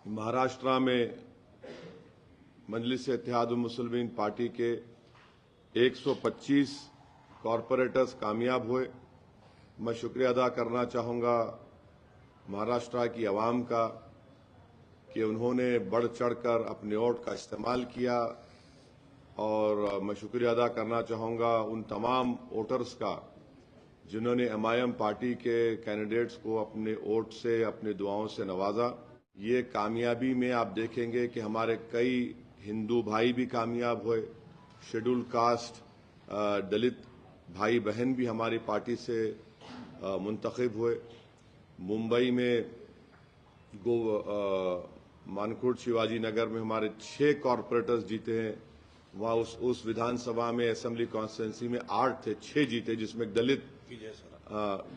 महाराष्ट्र में मजलिस-ए-इत्तेहाद-उल-मुस्लिमीन पार्टी के 125 कॉरपोरेटर्स कामयाब हुए। मैं शुक्रिया अदा करना चाहूँगा महाराष्ट्र की आवाम का कि उन्होंने बढ़ चढ़कर अपने वोट का इस्तेमाल किया, और मैं शुक्रिया अदा करना चाहूँगा उन तमाम वोटर्स का जिन्होंने एमआईएम पार्टी के कैंडिडेट्स को अपने वोट से, अपनी दुआओं से नवाजा। ये कामयाबी में आप देखेंगे कि हमारे कई हिंदू भाई भी कामयाब हुए, शेड्यूल कास्ट दलित भाई बहन भी हमारी पार्टी से मुंतखब हुए। मुंबई में मानकोट शिवाजी नगर में हमारे 6 कॉरपोरेटर्स जीते हैं। वहाँ उस विधानसभा में असेंबली कॉन्स्टिट्यूंसी में 8 थे, 6 जीते, जिसमें दलित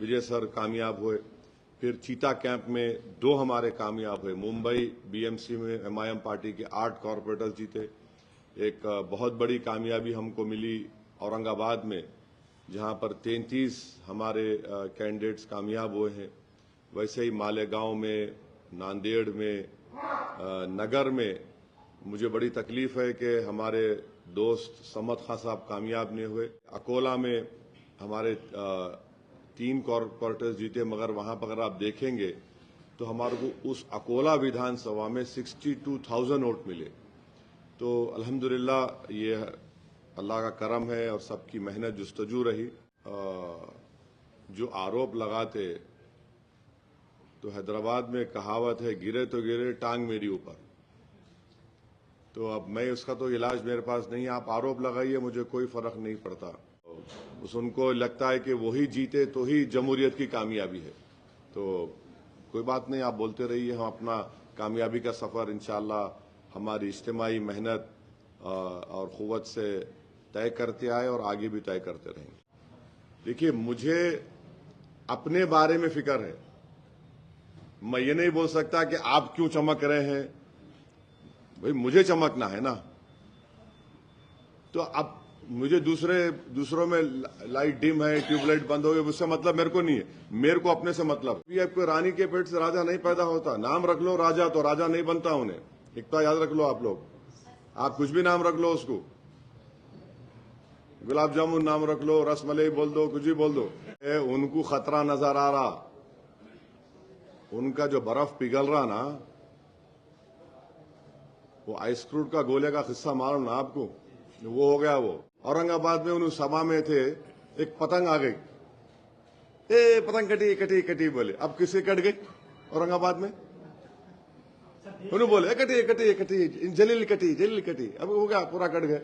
विजय सर कामयाब हुए। फिर चीता कैंप में 2 हमारे कामयाब हुए। मुंबई बीएमसी में एमआईएम पार्टी के 8 कॉरपोरेटर्स जीते। एक बहुत बड़ी कामयाबी हमको मिली औरंगाबाद में, जहां पर 33 हमारे कैंडिडेट्स कामयाब हुए हैं। वैसे ही मालेगांव में, नांदेड़ में, नगर में मुझे बड़ी तकलीफ है कि हमारे दोस्त समत खां साहब कामयाब नहीं हुए। अकोला में हमारे 3 कॉरपोरेटर्स जीते, मगर वहां पर अगर आप देखेंगे तो हमारे को उस अकोला विधानसभा में 62,000 वोट मिले। तो अल्हम्दुलिल्लाह ये अल्लाह का करम है और सबकी मेहनत जुस्तजू रही। जो आरोप लगाते, तो हैदराबाद में कहावत है, गिरे तो गिरे टांग मेरी ऊपर। तो अब मैं उसका तो इलाज मेरे पास नहीं है। आप आरोप लगाइए, मुझे कोई फर्क नहीं पड़ता। उस उनको लगता है कि वही जीते तो ही जमहूरियत की कामयाबी है। तो कोई बात नहीं, आप बोलते रहिए। हम अपना कामयाबी का सफर इंशाअल्लाह हमारी इज्तिमाई मेहनत और क़ुव्वत से तय करते आए और आगे भी तय करते रहेंगे। देखिए, मुझे अपने बारे में फिक्र है। मैं ये नहीं बोल सकता कि आप क्यों चमक रहे हैं। भाई, मुझे चमकना है ना। तो अब मुझे दूसरों में लाइट डिम है, ट्यूबलाइट बंद हो गई, उससे मतलब मेरे को नहीं है। मेरे को अपने से मतलब। आपको रानी के पेट से राजा नहीं पैदा होता। नाम रख लो राजा, तो राजा नहीं बनता उन्हें। इतना याद रख लो आप लोग। आप कुछ भी नाम रख लो उसको, गुलाब जामुन नाम रख लो, रसमलाई बोल दो, कुछ भी बोल दो। उनको खतरा नजर आ रहा। उनका जो बर्फ पिघल रहा ना, वो आइसक्रूड का गोले का किस्सा मालूम ना आपको, वो हो गया। वो औरंगाबाद में उन सभा में थे, एक पतंग आ गई। पतंग कटी कटी कटी बोले। अब किससे कट गई औरंगाबाद में? उन्होंने बोले कटी कटी कटी, जलील कटी जलील कटी। अब हो गया, पूरा कट गए।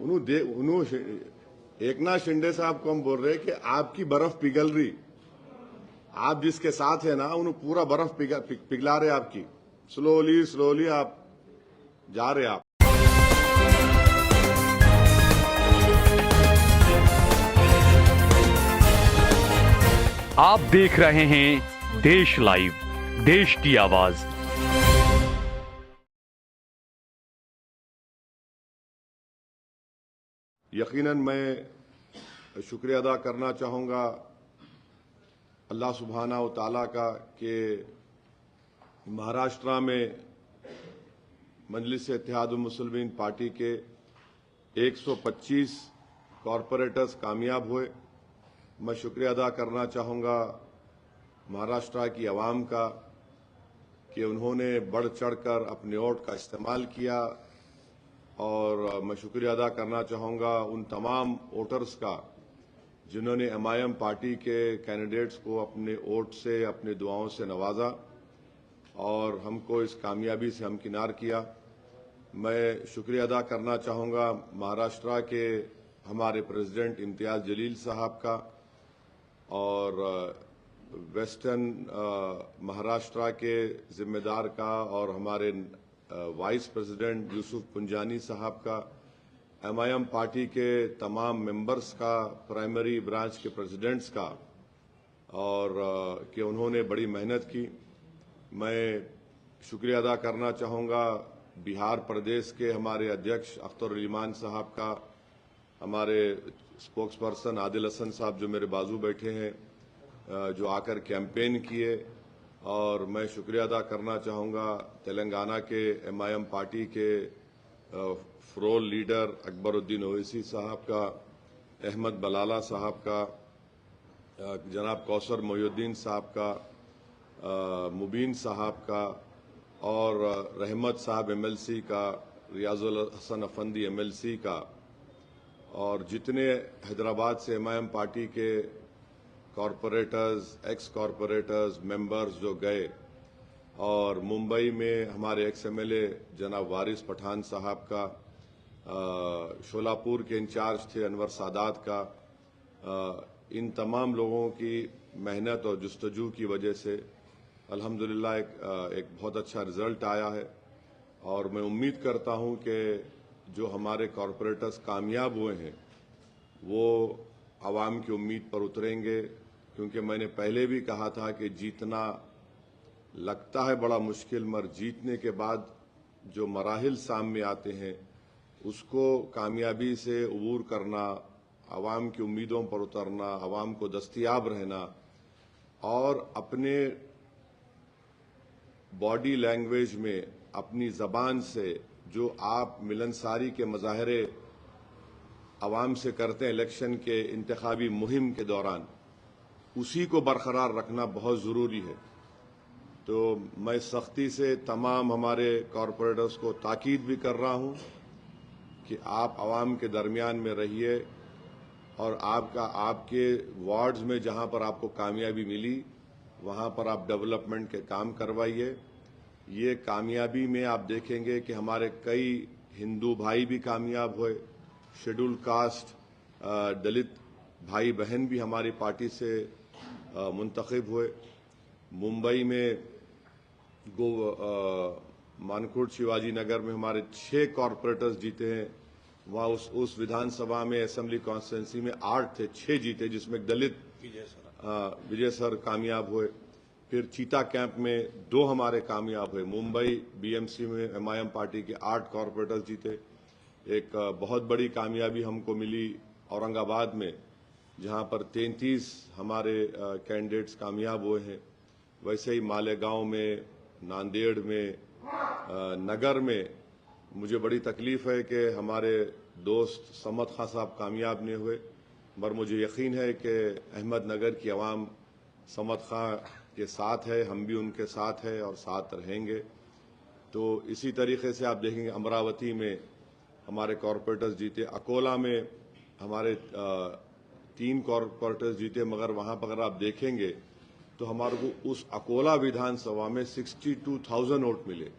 उन्होंने एकनाथ शिंदे साहब को हम बोल रहे कि आपकी बर्फ पिघल रही, आप जिसके साथ है ना, उन्हें पूरा बर्फ पिघला रहे आपकी। स्लोली स्लोली आप जा रहे। आप देख रहे हैं देश लाइव, देश की आवाज। यकीनन मैं शुक्रिया अदा करना चाहूँगा अल्लाह सुब्हाना व तआला का कि महाराष्ट्र में मजलिस-ए-इत्तेहाद-उल-मुस्लिमीन पार्टी के 125 कॉरपोरेटर्स कामयाब हुए। मैं शुक्रिया अदा करना चाहूँगा महाराष्ट्र की आवाम का कि उन्होंने बढ़ चढ़कर अपने वोट का इस्तेमाल किया, और मैं शुक्रिया अदा करना चाहूँगा उन तमाम वोटर्स का जिन्होंने एमआईएम पार्टी के कैंडिडेट्स को अपने वोट से, अपनी दुआओं से नवाजा, और हमको इस कामयाबी से हमकिनार किया। मैं शुक्रिया अदा करना चाहूँगा महाराष्ट्र के हमारे प्रेसिडेंट इम्तियाज जलील साहब का, और वेस्टर्न महाराष्ट्र के जिम्मेदार का, और हमारे वाइस प्रेसिडेंट यूसुफ पुंजानी साहब का, एमआईएम पार्टी के तमाम मेंबर्स का, प्राइमरी ब्रांच के प्रेसिडेंट्स का, और कि उन्होंने बड़ी मेहनत की। मैं शुक्रिया अदा करना चाहूँगा बिहार प्रदेश के हमारे अध्यक्ष अख्तर-उल-ईमान साहब का, हमारे स्पोक्स पर्सन आदिल हसन साहब जो मेरे बाजू बैठे हैं, जो आकर कैंपेन किए और मैं शुक्रिया अदा करना चाहूँगा तेलंगाना के MIM पार्टी के फ्लोर लीडर अकबरुद्दीन ओवैसी साहब का, अहमद बलाला साहब का, जनाब कौसर मोहिउद्दीन साहब का, मुबीन साहब का और रहमत साहब MLC का, रियाजुल हसन अफंदी MLC का, और जितने हैदराबाद से MIM पार्टी के कॉरपोरेटर्स, एक्स कॉरपोरेटर्स, मेंबर्स जो गए, और मुंबई में हमारे एक्स MLA जनाब वारिस पठान साहब का, शोलापुर के इंचार्ज थे अनवर सादात का, इन तमाम लोगों की मेहनत और जुस्तजू की वजह से अल्हम्दुलिल्लाह एक बहुत अच्छा रिजल्ट आया है। और मैं उम्मीद करता हूं कि जो हमारे कॉरपोरेटर्स कामयाब हुए हैं वो आवाम की उम्मीद पर उतरेंगे, क्योंकि मैंने पहले भी कहा था कि जीतना लगता है बड़ा मुश्किल, मगर जीतने के बाद जो मराहिल सामने आते हैं उसको कामयाबी से अबूर करना, आवाम की उम्मीदों पर उतरना, आवाम को दस्तयाब रहना और अपने बॉडी लैंग्वेज में, अपनी जबान से जो आप मिलनसारी के मजाहरे आवाम से करते हैं इलेक्शन के इंतखाबी मुहिम के दौरान, उसी को बरकरार रखना बहुत ज़रूरी है। तो मैं सख्ती से तमाम हमारे कॉरपोरेटर्स को ताकीद भी कर रहा हूं कि आप आवाम के दरमियान में रहिए और आपके वार्ड्स में जहां पर आपको कामयाबी मिली वहां पर आप डेवलपमेंट के काम करवाइए। ये कामयाबी में आप देखेंगे कि हमारे कई हिंदू भाई भी कामयाब हुए, शेड्यूल कास्ट दलित भाई बहन भी हमारी पार्टी से मुंतखब हुए। मुंबई में मानकोट शिवाजी नगर में हमारे 6 कॉरपोरेटर्स जीते हैं। वहाँ उस विधानसभा में असेंबली कॉन्स्टिट्यूंसी में 8 थे, 6 जीते, जिसमें दलित विजय सर कामयाब हुए। फिर चीता कैंप में 2 हमारे कामयाब हुए। मुंबई BMC में MIM पार्टी के 8 कॉरपोरेटर्स जीते। एक बहुत बड़ी कामयाबी हमको मिली औरंगाबाद में, जहां पर 33 हमारे कैंडिडेट्स कामयाब हुए हैं। वैसे ही मालेगांव में, नांदेड़ में, नगर में मुझे बड़ी तकलीफ है कि हमारे दोस्त समत खां साहब कामयाब नहीं हुए, मगर मुझे यकीन है कि अहमदनगर की आवाम समत खां के साथ है, हम भी उनके साथ हैं और साथ रहेंगे। तो इसी तरीके से आप देखेंगे अमरावती में हमारे कॉरपोरेटर्स जीते, अकोला में हमारे 3 कॉरपोरेटर्स जीते, मगर वहां पर अगर आप देखेंगे तो हमारे को उस अकोला विधानसभा में 62,000 वोट मिले।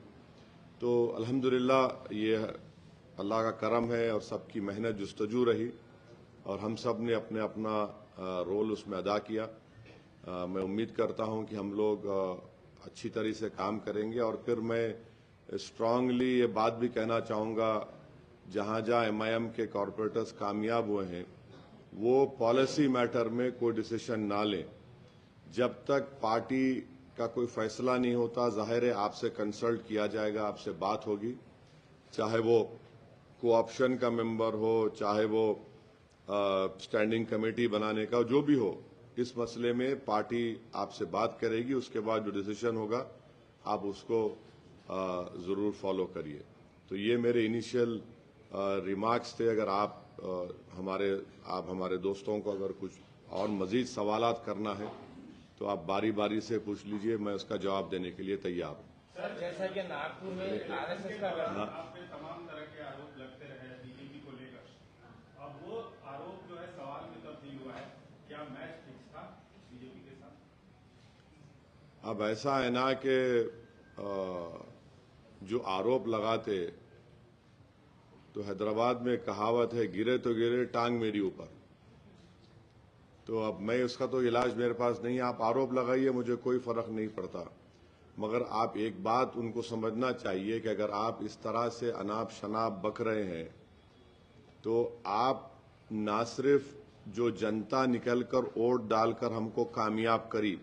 तो अल्हम्दुलिल्लाह ये अल्लाह का करम है और सबकी मेहनत जुस्तजू रही और हम सब ने अपने अपना रोल उसमें अदा किया। मैं उम्मीद करता हूं कि हम लोग अच्छी तरह से काम करेंगे। और फिर मैं स्ट्रांगली ये बात भी कहना चाहूँगा, जहाँ जहाँ MIM के कॉरपोरेटर्स कामयाब हुए हैं वो पॉलिसी मैटर में कोई डिसीजन ना लें जब तक पार्टी का कोई फैसला नहीं होता। जाहिर है आपसे कंसल्ट किया जाएगा, आपसे बात होगी, चाहे वो कोऑप्शन का मेंबर हो, चाहे वो स्टैंडिंग कमेटी बनाने का, जो भी हो, इस मसले में पार्टी आपसे बात करेगी। उसके बाद जो डिसीजन होगा आप उसको जरूर फॉलो करिए। तो ये मेरे इनिशियल रिमार्क्स थे। अगर आप हमारे दोस्तों को अगर कुछ और मजीद सवालात करना है तो आप बारी बारी से पूछ लीजिए, मैं उसका जवाब देने के लिए तैयार हूँ। सर, जैसा कि नागपुर में RSS का आप पे तमाम तरह के आरोप लगते रहे BJP को लेकर, अब वो आरोप जो है सवाल में तब्दील हुआ है, क्या मैच फिक्स था BJP के साथ? अब ऐसा है ना कि जो आरोप लगाते, तो हैदराबाद में कहावत है, गिरे तो गिरे टांग मेरी ऊपर। तो अब मैं उसका तो इलाज मेरे पास नहीं है। आप आरोप लगाइए, मुझे कोई फर्क नहीं पड़ता, मगर आप एक बात उनको समझना चाहिए कि अगर आप इस तरह से अनाप शनाप बक रहे हैं तो आप ना सिर्फ जो जनता निकलकर वोट डालकर हमको कामयाब करी,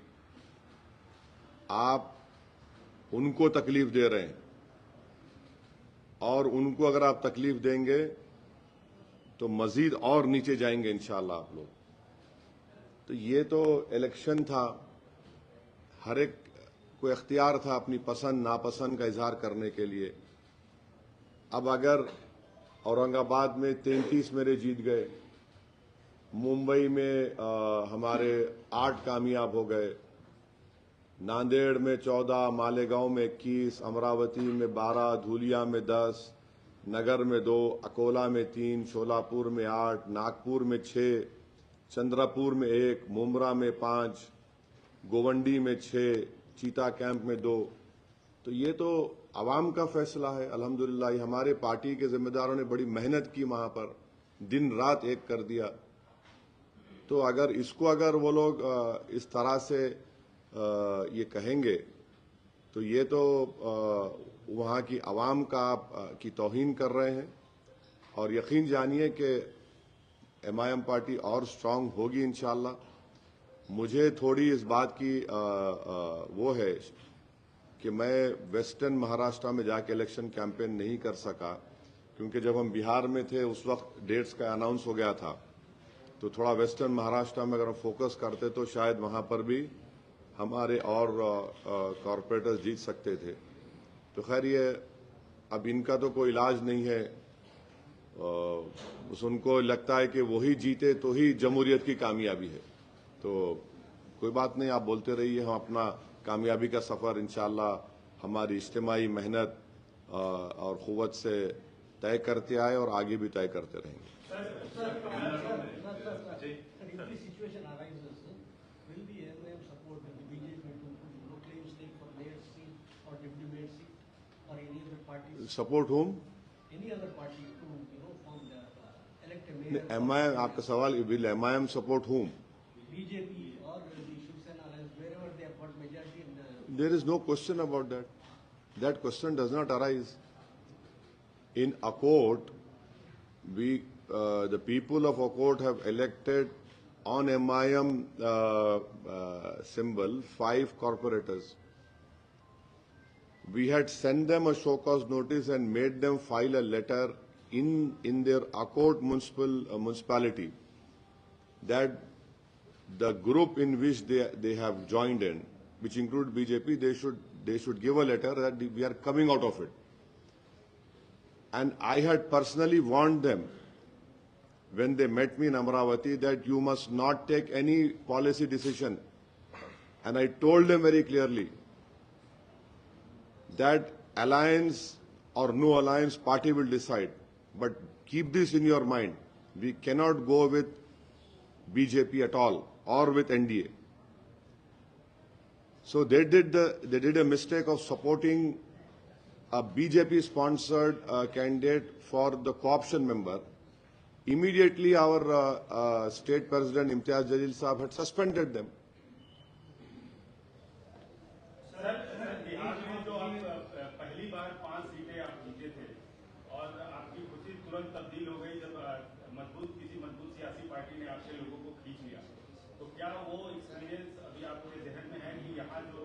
आप उनको तकलीफ दे रहे हैं। और उनको अगर आप तकलीफ देंगे तो मजीद और नीचे जाएंगे इंशाअल्लाह आप लोग। तो ये तो इलेक्शन था, हर एक को इख्तियार था अपनी पसंद नापसंद का इजहार करने के लिए। अब अगर औरंगाबाद में 33 मेरे जीत गए, मुंबई में हमारे 8 कामयाब हो गए, नांदेड़ में 14, मालेगांव में 21, अमरावती में 12, धुलिया में 10, नगर में 2, अकोला में 3, शोलापुर में 8, नागपुर में 6, चंद्रपुर में 1, मुमरा में 5, गोवंडी में 6, चीता कैंप में 2। तो ये तो आवाम का फैसला है। अल्हम्दुलिल्लाह हमारे पार्टी के जिम्मेदारों ने बड़ी मेहनत की, वहां पर दिन रात एक कर दिया। तो अगर वो लोग इस तरह से ये कहेंगे तो ये तो वहाँ की आवाम की तौहीन कर रहे हैं। और यकीन जानिए कि एमआईएम पार्टी और स्ट्रांग होगी इंशाअल्लाह। मुझे थोड़ी इस बात की वो है कि मैं वेस्टर्न महाराष्ट्र में जाके इलेक्शन कैंपेन नहीं कर सका, क्योंकि जब हम बिहार में थे उस वक्त डेट्स का अनाउंस हो गया था। तो थोड़ा वेस्टर्न महाराष्ट्र में अगर हम फोकस करते तो शायद वहां पर भी हमारे और कॉरपोरेटर्स जीत सकते थे। तो खैर ये अब इनका तो कोई इलाज नहीं है। बस उनको लगता है कि वही जीते तो ही जमहूरियत की कामयाबी है। तो कोई बात नहीं, आप बोलते रहिए, हम अपना कामयाबी का सफर इंशाअल्लाह हमारी इज्तिमाई मेहनत और कुव्वत से तय करते आए और आगे भी तय करते रहेंगे। सपोर्ट होम एमआईएम, आपका सवाल will MIM support home? BJP और Shiv Sena alliance, wherever they have got majority in the... There is no question about that. That question does not arise. In Akot, the people of Akot have elected on MIM symbol 5 corporators. We had sent them a show cause notice and made them file a letter in their Akot municipality that the group in which they have joined in, which include BJP, they should give a letter that we are coming out of it. And I had personally warned them when they met me in Amravati that you must not take any policy decision. And I told them very clearly that alliance or no alliance, party will decide. But keep this in your mind. We cannot go with BJP at all or with NDA. So they did a mistake of supporting a BJP-sponsored candidate for the co-option member. Immediately, our state president Imtiaz Jalil Saab had suspended them. Sir, Bihar में जो आप पहली बार 5 सीटें आप जीते थे और आपकी खुशी तुरंत तब्दील हो गई जब किसी मजबूत सियासी पार्टी ने आपके लोगों को खींच लिया। तो क्या वो एक्सपीरियंस अभी आपके जहन में है कि यहाँ जो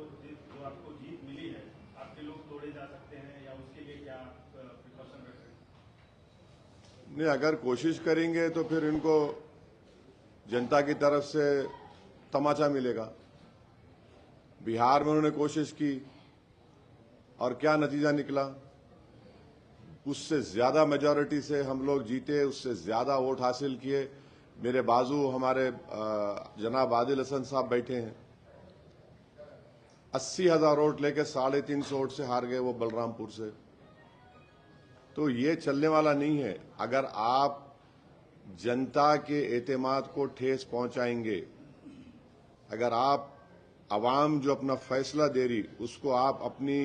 आपको जीत मिली है आपके लोग तोड़े जा सकते हैं, या उसके लिए क्या प्रिकॉशन रख रहे हैं? नहीं, अगर कोशिश करेंगे तो फिर इनको जनता की तरफ से तमाचा मिलेगा। बिहार में उन्होंने कोशिश की और क्या नतीजा निकला? उससे ज्यादा मेजॉरिटी से हम लोग जीते, उससे ज्यादा वोट हासिल किए। मेरे बाजू हमारे जनाब आदिल हसन साहब बैठे हैं, 80,000 वोट लेके 350 वोट से हार गए वो बलरामपुर से। तो ये चलने वाला नहीं है। अगर आप जनता के एतमाद को ठेस पहुंचाएंगे, अगर आप आवाम जो अपना फैसला दे रही उसको आप अपनी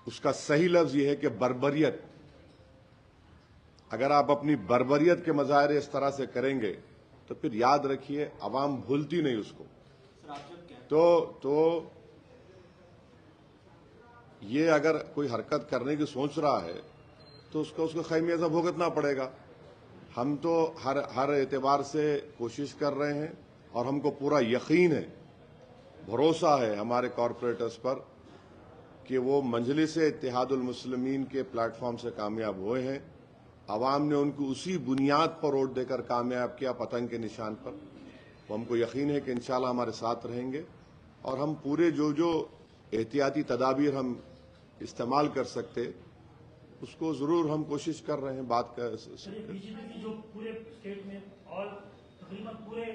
उसका सही लफ्ज ये है कि बर्बरियत, अगर आप अपनी बर्बरियत के मजाहरे इस तरह से करेंगे तो फिर याद रखिए आवाम भूलती नहीं उसको। तो ये अगर कोई हरकत करने की सोच रहा है तो उसको खैमियाजा भुगतना पड़ेगा। हम तो हर एतबार से कोशिश कर रहे हैं और हमको पूरा यकीन है, भरोसा है हमारे कॉरपोरेटर्स पर कि वो मजलिस इत्तेहादुल मुस्लिमीन के प्लेटफॉर्म से कामयाब हुए हैं। आवाम ने उनको उसी बुनियाद पर वोट देकर कामयाब किया, पतंग के निशान पर। वो हमको यकीन है कि इंशाल्लाह हमारे साथ रहेंगे और हम पूरे जो एहतियाती तदाबीर हम इस्तेमाल कर सकते उसको जरूर हम कोशिश कर रहे हैं बात कर। बीजेपी की जो पूरे स्टेट में और तकरीबन पूरे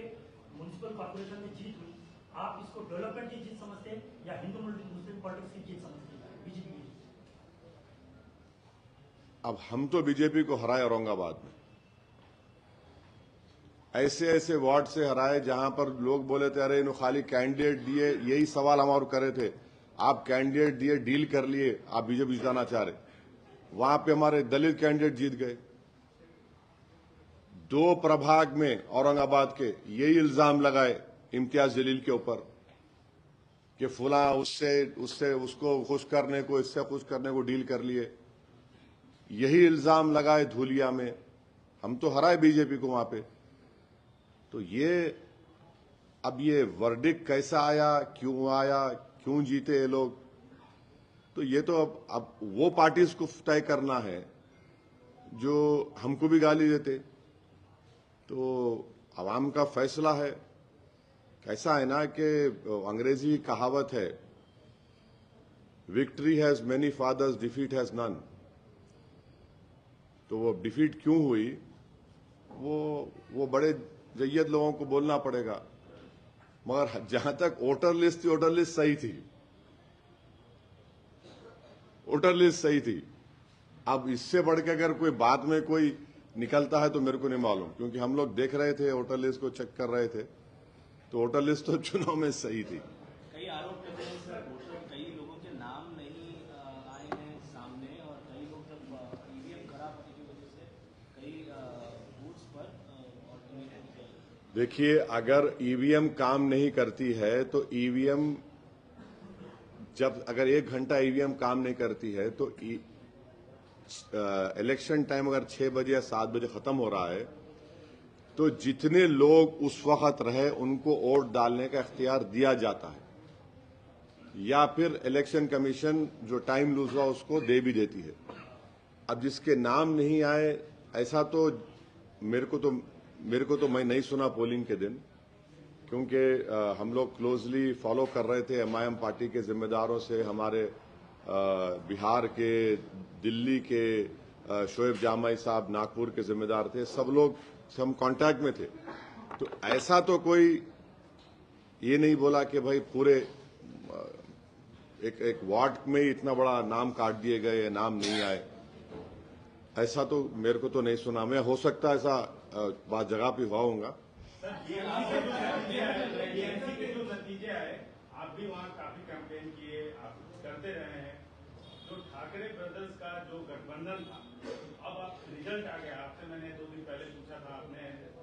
म्युनिसिपल कॉर्पोरेशन में जीत हुई, आप इसको डेवलपमेंट की जीत समझते हैं या हिंदू मुस्लिम पॉलिटिक्स की जीत समझते हैं बीजेपी की? अब हम तो बीजेपी को हराए औरंगाबाद में, ऐसे ऐसे वार्ड से हराए जहां पर लोग बोले थे अरे इन्होंने खाली कैंडिडेट दिए, यही सवाल हमारे करे थे, आप कैंडिडेट दिए, डील कर लिए, आप बीजेपी जिताना चाह रहे, वहां पे हमारे दलित कैंडिडेट जीत गए। 2 प्रभाग में औरंगाबाद के यही इल्जाम लगाए इम्तियाज जलील के ऊपर कि फुला उससे उसको खुश करने को, इससे खुश करने को डील कर लिए, यही इल्जाम लगाए धूलिया में। हम तो हराए बीजेपी को वहां पे। तो अब ये वर्डिक्ट कैसा आया, क्यों जीते ये लोग, तो ये तो अब वो पार्टीज को तय करना है जो हमको भी गाली देते। तो अवाम का फैसला है। कैसा है ना कि अंग्रेजी कहावत है, victory has many fathers, defeat has none. तो वो डिफीट क्यों हुई, वो बड़े जय्यद लोगों को बोलना पड़ेगा। मगर जहां तक वोटर लिस्ट थी, वोटर लिस्ट सही थी, वोटर लिस्ट सही थी। अब इससे बढ़ के अगर कोई बाद में कोई निकलता है तो मेरे को नहीं मालूम, क्योंकि हम लोग देख रहे थे, वोटर लिस्ट को चेक कर रहे थे, तो वोटर लिस्ट तो चुनाव में सही थी। कई आरोप करते हैं सर, वोटर कई लोगों के नाम नहीं आए हैं सामने, और कई लोग जब ईवीएम खराब होने की वजह से कई बूथ्स पर देखिए, अगर ईवीएम काम नहीं करती है तो ईवीएम अगर 1 घंटा ईवीएम काम नहीं करती है तो इलेक्शन टाइम अगर 6 बजे या 7 बजे खत्म हो रहा है तो जितने लोग उस वक्त रहे उनको वोट डालने का इख्तियार दिया जाता है, या फिर इलेक्शन कमीशन जो टाइम लूज हुआ उसको दे भी देती है। अब जिसके नाम नहीं आए, ऐसा तो मेरे को तो मैं नहीं सुना पोलिंग के दिन, क्योंकि हम लोग क्लोजली फॉलो कर रहे थे एमआईएम पार्टी के जिम्मेदारों से, हमारे बिहार के, दिल्ली के शोएब जामाई साहब नागपुर के जिम्मेदार थे, सब लोग से हम कांटेक्ट में थे। तो ऐसा तो कोई ये नहीं बोला कि भाई पूरे एक वार्ड में ही इतना बड़ा नाम काट दिए गए, नाम नहीं आए, ऐसा तो मेरे को तो नहीं सुना। मैं हो सकता है ऐसा बात जगह पे हुआ होगा। टीएमसी के जो नतीजे आए, आप भी वहाँ काफी कैंपेन किए, आप करते रहे हैं। जो ठाकरे ब्रदर्स का जो गठबंधन था, अब आप रिजल्ट आ गया, आपसे मैंने 2 दिन पहले पूछा था, आपने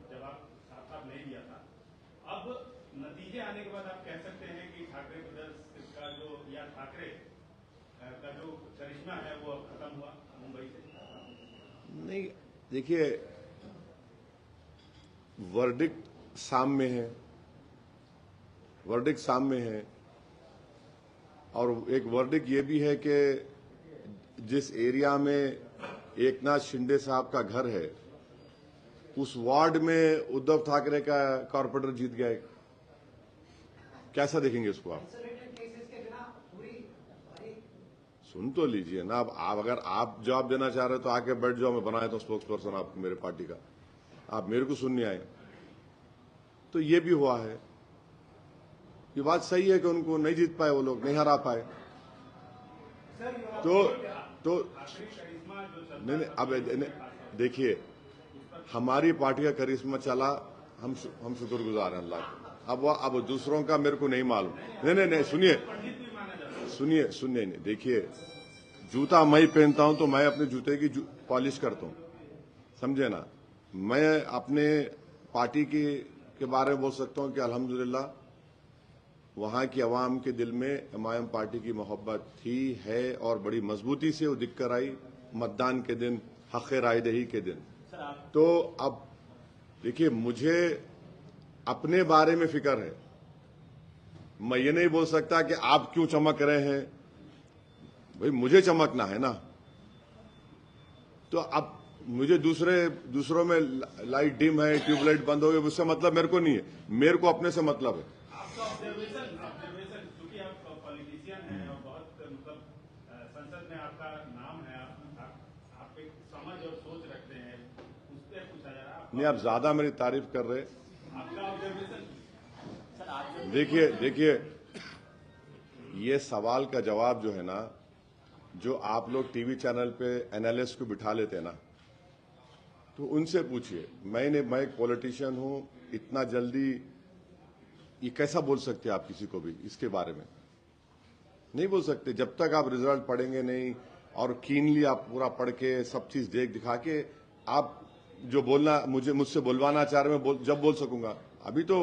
जवाब साफ नहीं दिया था। अब नतीजे आने के बाद आप कह सकते हैं कि ठाकरे ब्रदर्स का जो, या ठाकरे का जो करिश्मा है वो अब खत्म हुआ मुंबई से? नहीं, देखिए, वर्डिक्ट सामने है, वर्डिक्ट सामने है, और एक वर्डिक्ट ये भी है कि जिस एरिया में एकनाथ शिंदे साहब का घर है, उस वार्ड में उद्धव ठाकरे का कॉर्पोरेटर जीत गया है। कैसा देखेंगे इसको आप? सुन तो लीजिए ना। अब अगर आप जवाब देना चाह रहे हो तो आके बैठ जाओ, मैं बनाया तो स्पोक्स पर्सन आपको मेरे पार्टी का, आप मेरे को सुनने आए। तो ये भी हुआ है, ये बात सही है कि उनको नहीं जीत पाए, वो लोग नहीं हरा पाए। तो नहीं, अब देखिए, हमारी पार्टी का करिश्मा चला, हम शुक्रगुजार हैं अल्लाह का। अब दूसरों का मेरे को नहीं मालूम। नहीं, सुनिए, नहीं, देखिए, जूता मैं ही पहनता हूं तो मैं अपने जूते की पॉलिश करता हूं, समझे ना। मैं अपने पार्टी के बारे में बोल सकता हूं कि अल्हम्दुलिल्लाह वहां की आवाम के दिल में एमआईएम पार्टी की मोहब्बत थी, है, और बड़ी मजबूती से वो दिख कर आई मतदान के दिन, हक़ रायदही के दिन। तो अब देखिए, मुझे अपने बारे में फिक्र है, मैं ये नहीं बोल सकता कि आप क्यों चमक रहे हैं, भाई मुझे चमकना है ना। तो अब मुझे दूसरों में लाइट डिम है, ट्यूबलाइट बंद हो गई, उससे मतलब मेरे को नहीं है, मेरे को अपने से मतलब है। आपका ऑब्जर्वेशन संसद में आपका नाम है, आप एक समझ और सोच रखते हैं, उस पर पूछा जा रहा है। नहीं, आप ज्यादा मेरी तारीफ कर रहे। आपका ऑब्जर्वेशन सर आज देखिए ये सवाल का जवाब जो है ना, जो आप लोग टीवी चैनल पे एनालिस्ट को बिठा लेते हैं ना, तो उनसे पूछिए। मैं एक पॉलिटिशियन हूं, इतना जल्दी ये कैसा बोल सकते हैं आप किसी को भी इसके बारे में? नहीं बोल सकते जब तक आप रिजल्ट पढ़ेंगे नहीं और कीनली आप पूरा पढ़ के सब चीज दिखा के आप जो बोलना मुझसे बुलवाना चाह रहे हैं जब बोल सकूंगा। अभी तो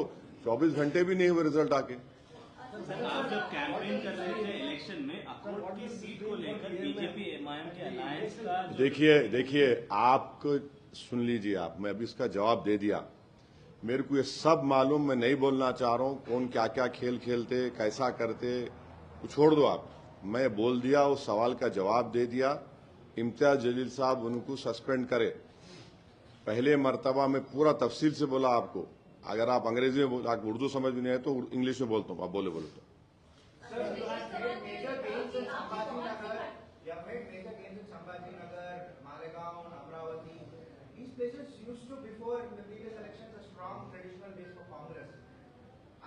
24 घंटे भी नहीं हुए रिजल्ट आके। सर आप जब कैंपेन कर रहे थे इलेक्शन में अकोट की सीट को लेकर बीजेपी एमआईएम के अलायंस का देखिए आपको सुन लीजिए आप, मैं अभी इसका जवाब दे दिया। मेरे को ये सब मालूम, मैं नहीं बोलना चाह रहा हूं कौन क्या क्या खेल खेलते कैसा करते, छोड़ दो आप। मैं बोल दिया, उस सवाल का जवाब दे दिया। इम्तियाज जलील साहब उनको सस्पेंड करे। पहले मर्तबा में पूरा तफसील से बोला आपको। अगर आप अंग्रेजी में आप उर्दू समझ में नहीं आए तो इंग्लिश में बोलता हूँ, आप बोले तो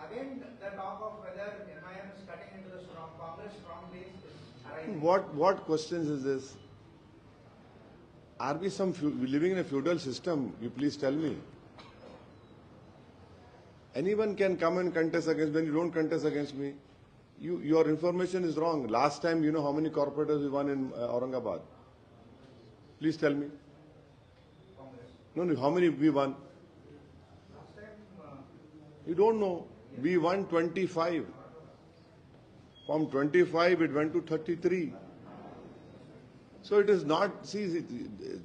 Again, the talk of whether MIM is cutting into the strong Congress strong base is arising. What questions is this? Are we living in a feudal system? You please tell me. Anyone can come and contest against me. When you don't contest against me, your information is wrong. Last time, you know how many corporators we won in Aurangabad? Please tell me. No, how many we won? Last time, You don't know. We won 25. From 25, it went to 33. So it is not, see,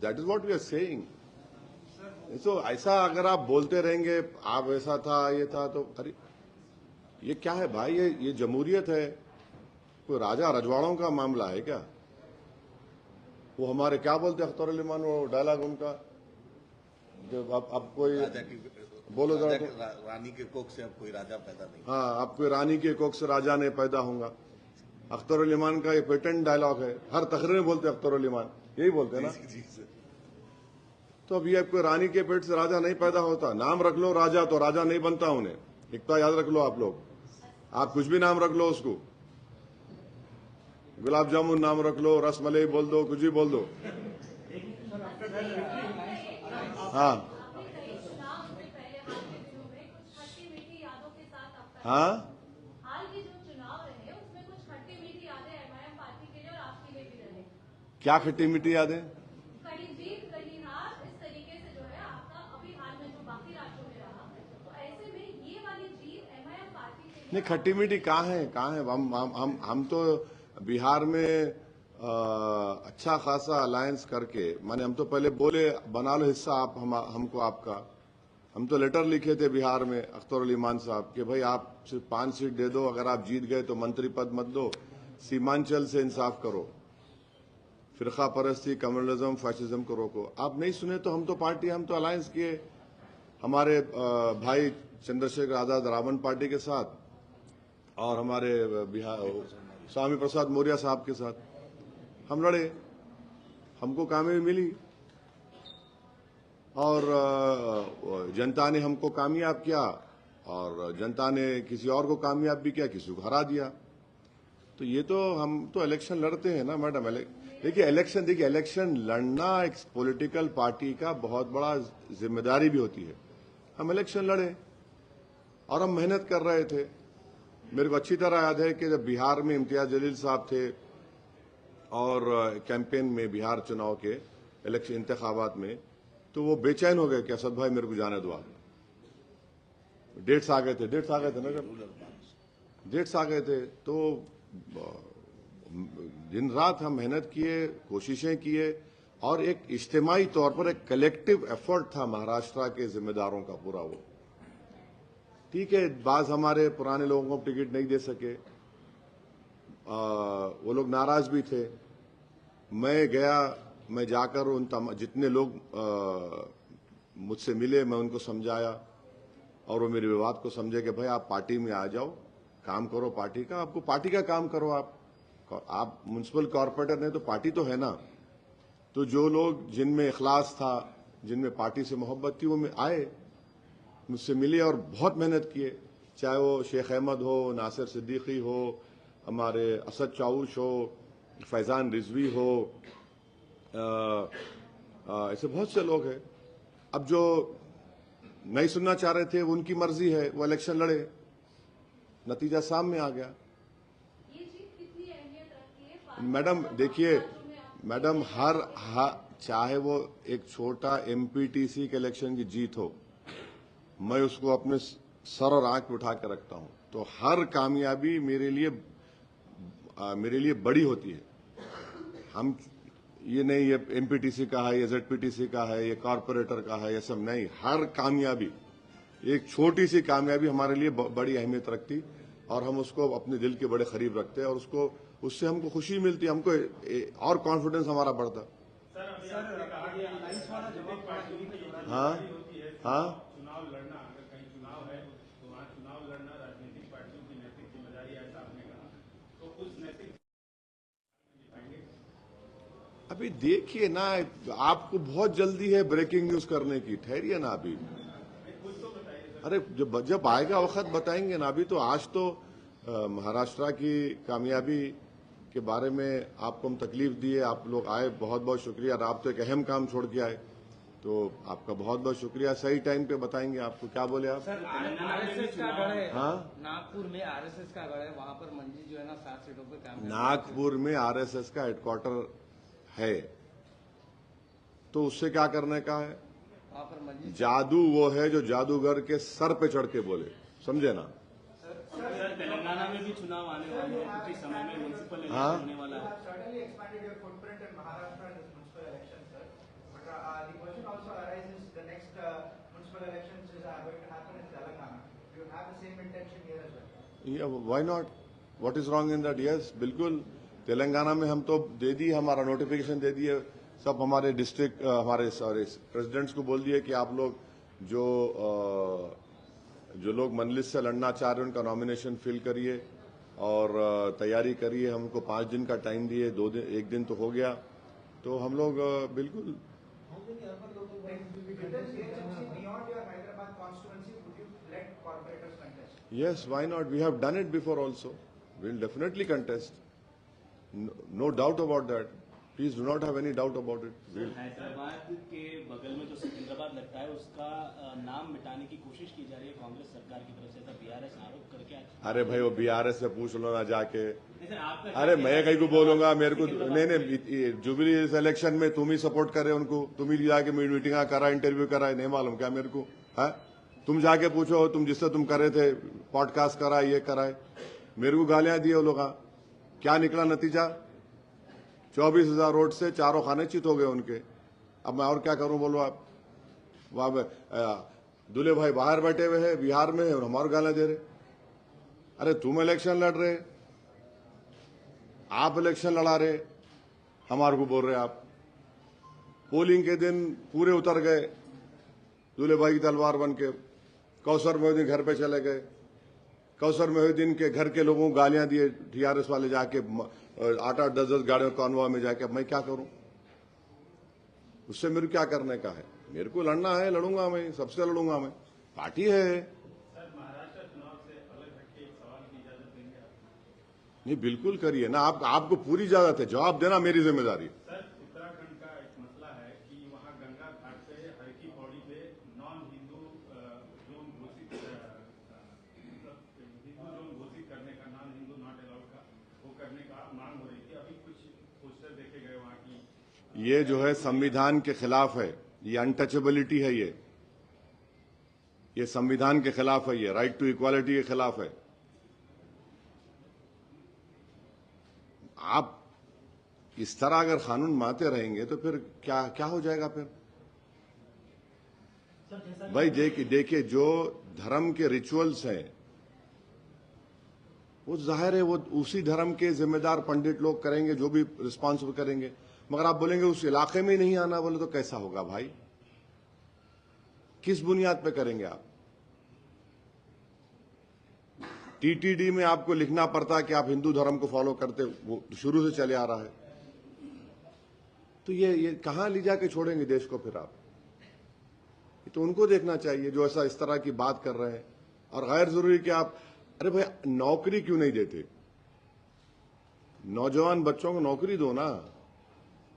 that is what we are saying. So ऐसा अगर आप बोलते रहेंगे, आप ऐसा था, ये था, तो अरे ये क्या है भाई? ये जमहूरियत है। कोई राजा रजवाड़ों का मामला है क्या? वो हमारे क्या बोलते हैं अख्तर अली मान, वो डायलॉग उनका, जब अब कोई बोलो रानी के कोख से अब कोई राजा पैदा नहीं। हाँ, अब कोई रानी के कोख से राजा नहीं पैदा होगा। अख्तर अली मान का ये पेटेंट डायलॉग है, हर तकरीर में बोलते हैं अख्तर अली मान, यही बोलते हैं ना। तो अब ये कोई रानी के पेट से राजा नहीं पैदा होता। नाम रख लो राजा, तो राजा नहीं बनता उन्हें। इतना याद रख लो आप लोग। आप कुछ भी नाम रख लो उसको, गुलाब जामुन नाम रख लो, रसमलाई बोल दो, कुछ भी बोल दो। हाँ हाँ, हाल के जो चुनाव रहे उसमें कुछ खट्टी मीठी यादें एमआईएम पार्टी के लिए और आपके लिए भी रहे। क्या खट्टी मीठी यादें? कहीं जीत कहीं हार, इस तरीके से जो है आपका अभी हाल में जो बाकी राज्यों में रहा, तो ऐसे में ये वाली जीत एमआईएम पार्टी के लिए। नहीं, खट्टी मीठी कहाँ है? हम तो बिहार में अच्छा खासा अलायंस करके, माने हम तो पहले बोले बना लो हिस्सा आप हमको आपका। हम तो लेटर लिखे थे बिहार में अख्तर अली मान साहब कि भाई आप सिर्फ 5 सीट दे दो, अगर आप जीत गए तो मंत्री पद मत दो, सीमांचल से इंसाफ करो, फिरका परस्ती, कम्युनलिज्म, फैशिज्म को रोको। आप नहीं सुने तो हम तो अलायंस किए हमारे भाई चंद्रशेखर आजाद रावण पार्टी के साथ और हमारे बिहार स्वामी प्रसाद मौर्य साहब के साथ हम लड़े, हमको कामयाबी मिली और जनता ने हमको कामयाब किया और जनता ने किसी और को कामयाब भी किया, किसी को हरा दिया। तो ये तो हम तो इलेक्शन लड़ते हैं ना मैडम। देखिए इलेक्शन लड़ना एक पॉलिटिकल पार्टी का बहुत बड़ा जिम्मेदारी भी होती है। हम इलेक्शन लड़े और हम मेहनत कर रहे थे। मेरे को अच्छी तरह याद है कि जब बिहार में इम्तियाज जलील साहब थे और कैंपेन में बिहार चुनाव के इलेक्शन इंतखाबात में, तो वो बेचैन हो गए कि असद भाई मेरे को जाने दो आप। डेट्स आ गए थे ना, जब डेट्स आ गए थे तो दिन रात हम मेहनत किए, कोशिशें किए और एक इज्तिमाई तौर पर एक कलेक्टिव एफर्ट था महाराष्ट्र के जिम्मेदारों का पूरा। वो ठीक है, बाज हमारे पुराने लोगों को टिकट नहीं दे सके, वो लोग नाराज भी थे। मैं जाकर उन जितने लोग मुझसे मिले, मैं उनको समझाया और वो मेरे विवाद को समझे कि भाई आप पार्टी में आ जाओ, काम करो पार्टी का, आपको पार्टी का काम करो, आप आप म्युनिसिपल कॉर्पोरेटर ने तो पार्टी तो है ना, तो जो लोग जिनमें इखलास था, जिनमें पार्टी से मोहब्बत थी, वो आए, मुझसे मिले और बहुत मेहनत किए, चाहे वो शेख अहमद हो, नासिर सिद्दीकी हो, हमारे असद चाउश हो, फैजान रिजवी हो, ऐसे बहुत से लोग हैं। अब जो नहीं सुनना चाह रहे थे, वो उनकी मर्जी है, वो इलेक्शन लड़े, नतीजा सामने आ गया। ये जीत कितनी अहमियत रखती है? मैडम देखिए, मैडम चाहे वो एक छोटा एमपीटीसी के इलेक्शन की जीत हो, मैं उसको अपने सर और आंख पे उठा के रखता हूं। तो हर कामयाबी मेरे लिए बड़ी होती है। हम ये नहीं, ये एमपीटीसी का है, ये जेडपीटीसी का है, ये कॉर्पोरेटर का है, ये सब नहीं। हर कामयाबी, एक छोटी सी कामयाबी हमारे लिए बड़ी अहमियत रखती, और हम उसको अपने दिल के बड़े करीब रखते हैं, और उससे हमको खुशी मिलती, हमको और कॉन्फिडेंस हमारा बढ़ता। हाँ हाँ, चुनाव लड़ना, अगर कहीं चुनाव है तो वहाँ चुनाव लड़ना राजनीतिक पार्टियों की नैतिक जिम्मेदारी है, ऐसा आपने कहा, तो उस नैतिक अभी देखिए ना, आपको बहुत जल्दी है ब्रेकिंग न्यूज करने की, ठहरिए ना अभी। अरे जब आएगा वक्त बताएंगे ना। अभी तो आज तो महाराष्ट्र की कामयाबी के बारे में आपको हम तकलीफ दिए, आप लोग आए, बहुत बहुत शुक्रिया। और आप तो एक अहम काम छोड़ के आए, तो आपका बहुत बहुत शुक्रिया। सही टाइम पे बताएंगे आपको। क्या बोले आप? सर, आरएसएस का गढ़ है। हाँ, नागपुर में आरएसएस का गढ़ है, वहां पर मंजी जो है ना 7 सीटों पे काम। नागपुर में आरएसएस का हेडक्वार्टर है, तो उससे क्या करने का है? वहां पर मंजी जादू वो है जो जादूगर के सर पे चढ़ के बोले, समझे ना? सर, तेलंगाना में भी चुनाव आने वाले हैं, कुछ ही समय में म्युनिसिपल इलेक्शन होने वाला है। Certainly expanded your footprint in Maharashtra in this municipal election, sir. But the question also arises: the next municipal elections are going to happen in Telangana. Do you have the same intention here as well? Yeah, why not? What is wrong in that? Yes, बिल्कुल। तेलंगाना में हम तो दे दिए, हमारा notification दे दिए, सब हमारे district हमारे प्रेसिडेंट्स को बोल दिए कि आप लोग जो लोग मंजलिस से लड़ना चाह रहे हैं उनका नॉमिनेशन फिल करिए और तैयारी करिए। हमको 5 दिन का टाइम दिए, 2 दिन, 1 दिन तो हो गया, तो हम लोग बिल्कुल। Beyond your Hyderabad constituency, would you let corporators contest? Yes, why not? We have done it before also. We'll definitely contest. No doubt about that. Please do not have any doubt about it. Hyderabad के बगल में जो सिकंदराबाद लगता है, उसका नाम मिटाने की कोशिश की जा रही है कांग्रेस सरकार की तरफ से, ऐसा बीआरएस आरोप करके। अरे भाई, वो बीआरएस से पूछ लो ना जाके। आपका अरे मैं कहीं को बोलूंगा? मेरे को नहीं, जुबली इलेक्शन में तुम ही सपोर्ट करे उनको, तुम ही जाके मीटिंग करा, इंटरव्यू करा, नहीं मालूम क्या मेरे को? है, तुम जाके पूछो, तुम जिससे तुम करे थे, पॉडकास्ट करा, ये कराए, मेरे को गालियां दी वो लोग। क्या निकला नतीजा? 24,000 वोट से 4 खाने चित हो गए उनके। अब मैं और क्या करूं, बोलो आप? वहां दूल्हे भाई बाहर बैठे हुए हैं बिहार में, और हमारे गालियां दे रहे। अरे तुम इलेक्शन लड़ रहे, आप इलेक्शन लड़ा रहे, हमारे को बोल रहे आप। पोलिंग के दिन पूरे उतर गए दूल्हे भाई की तलवार बन के, कौसर मोहिउद्दीन घर पे चले गए, कौसर मोहिउद्दीन के घर के लोगों को गालियां दिए टीआरएस वाले, जाके 8-8, 10-10 गाड़ियों कॉन्वॉय में जाके। अब मैं क्या करूं? उससे मेरे क्या करने का है? मेरे को लड़ना है, लड़ूंगा, मैं सबसे लड़ूंगा, मैं पार्टी है। सर, महाराष्ट्र चुनाव से अलग हटके एक सवाल की इजाजत देंगे आप? नहीं, बिल्कुल करिए ना, आपको पूरी इजाजत है, जवाब देना मेरी जिम्मेदारी। सर, उत्तराखंड का एक मसला है कि वहाँ गंगा घाट पे हर की पौड़ी पे नॉन हिंदू जोन घोषित करने का, नॉन हिंदू नॉट अलाउड का वो करने का मांग हो रही थी। अभी कुछ पोस्टर देखे गए वहाँ की। ये जो है संविधान के खिलाफ है, ये अनटचेबिलिटी है, ये संविधान के खिलाफ है, ये राइट टू इक्वालिटी के खिलाफ है। आप इस तरह अगर कानून मानते रहेंगे तो फिर क्या क्या हो जाएगा फिर? भाई देखिए, जो धर्म के रिचुअल्स हैं वो जाहिर है वो उसी धर्म के जिम्मेदार पंडित लोग करेंगे, जो भी रिस्पॉन्सिबल करेंगे। मगर आप बोलेंगे उस इलाके में ही नहीं आना, बोले तो कैसा होगा भाई? किस बुनियाद पे करेंगे आप? टीटीडी में आपको लिखना पड़ता कि आप हिंदू धर्म को फॉलो करते, वो शुरू से चले आ रहा है। तो ये कहां ले जाके छोड़ेंगे देश को फिर आप? ये तो उनको देखना चाहिए जो ऐसा इस तरह की बात कर रहे हैं। और गैर जरूरी कि आप, अरे भाई नौकरी क्यों नहीं देते? नौजवान बच्चों को नौकरी दो ना,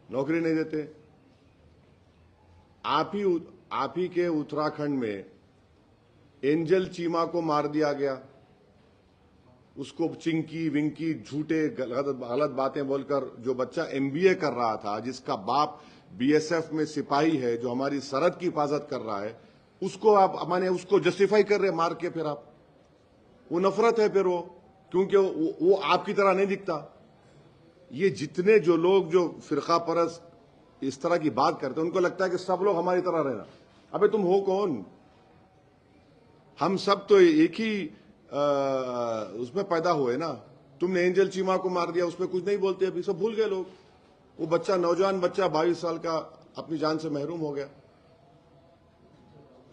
नौकरी नहीं देते। आप ही के उत्तराखंड में एंजल चीमा को मार दिया गया, उसको चिंकी विंकी झूठे गलत बातें बोलकर, जो बच्चा एमबीए कर रहा था, जिसका बाप बीएसएफ में सिपाही है, जो हमारी सरहद की हिफाजत कर रहा है, उसको आप माने उसको जस्टिफाई कर रहे मार के। फिर आप, वो नफरत है फिर वो, क्योंकि वो आपकी तरह नहीं दिखता। ये जितने जो लोग जो फिरका परस्त इस तरह की बात करते हैं, उनको लगता है कि सब लोग हमारी तरह रहना। अबे तुम हो कौन? हम सब तो एक ही उसमें पैदा हुए ना। तुमने एंजल चीमा को मार दिया, उसमें कुछ नहीं बोलते, अभी सब भूल गए लोग। वो बच्चा, नौजवान बच्चा 22 साल का, अपनी जान से महरूम हो गया।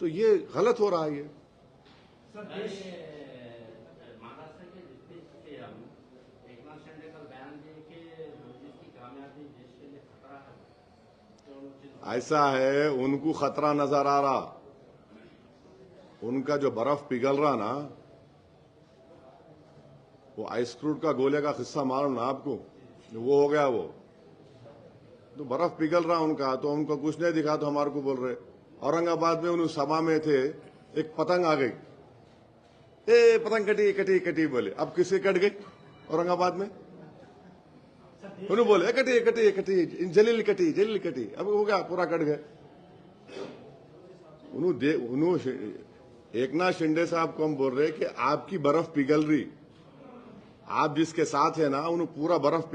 तो ये गलत हो रहा है। ये महाराष्ट्र के डिप्टी सीएम एकनाथ शिंदे का बयान दिए कि मोदी की कामयाबी देश के लिए खतरा है। तो ऐसा है, उनको खतरा नजर आ रहा। उनका जो बर्फ पिघल रहा ना, वो आइसक्रूट का गोले का किस्सा मालूम ना आपको, वो हो गया वो। तो बर्फ पिघल रहा उनका, तो उनको कुछ नहीं दिखा तो हमारे को बोल रहे। औरंगाबाद में उन सभा में थे, एक पतंग आ गई, ए पतंग कटी कटी कटी बोले। अब किसे कट गई औरंगाबाद में? उन्होंने बोले कटी कटी कटी, जलील कटी जलील कटी। अब हो गया, पूरा कट गए। उन्होंने एकनाथ शिंदे साहब को हम बोल रहे कि आपकी बर्फ पिघल रही, आप जिसके साथ है ना, उन्होंने पूरा बर्फ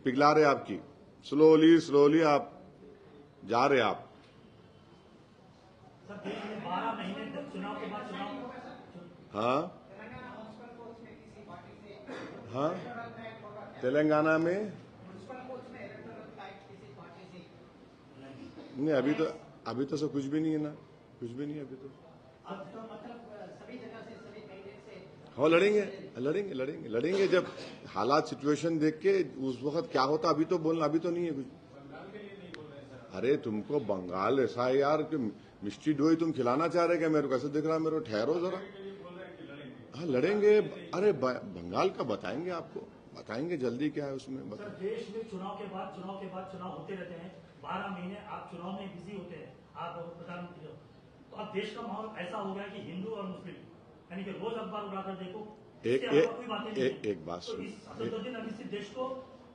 पिघला रहे आपकी। स्लोली स्लोली आप जा रहे आप। सर, देश में 12 महीने तक चुनाव के बाद चुनाव। हाँ हाँ, तेलंगाना में नहीं, अभी तो सब कुछ भी नहीं है ना, कुछ भी नहीं है अभी तो। हाँ, लड़ेंगे जब हालात सिचुएशन देख के उस वक्त क्या होता, अभी तो बोलना, अभी तो नहीं है कुछ। अरे तुमको बंगाल ऐसा है यार कि मिष्टी डोई तुम खिलाना चाह रहे क्या मेरे को? ऐसे दिख रहा है मेरे को, ठहरो जरा। हाँ लड़ेंगे, अरे बंगाल का बताएंगे आपको, बताएंगे जल्दी क्या है उसमें। सर, देश में चुनाव के बाद चुनाव होते रहते हैं। 12 महीने आप चुनाव में बिजी होते हैं, आप प्रधानमंत्री हो। तो अब देश का माहौल ऐसा हो गया कि हिंदू और मुस्लिम, यानी कि रोज अखबार उठाकर देखो, एक बात सुनिए। देश को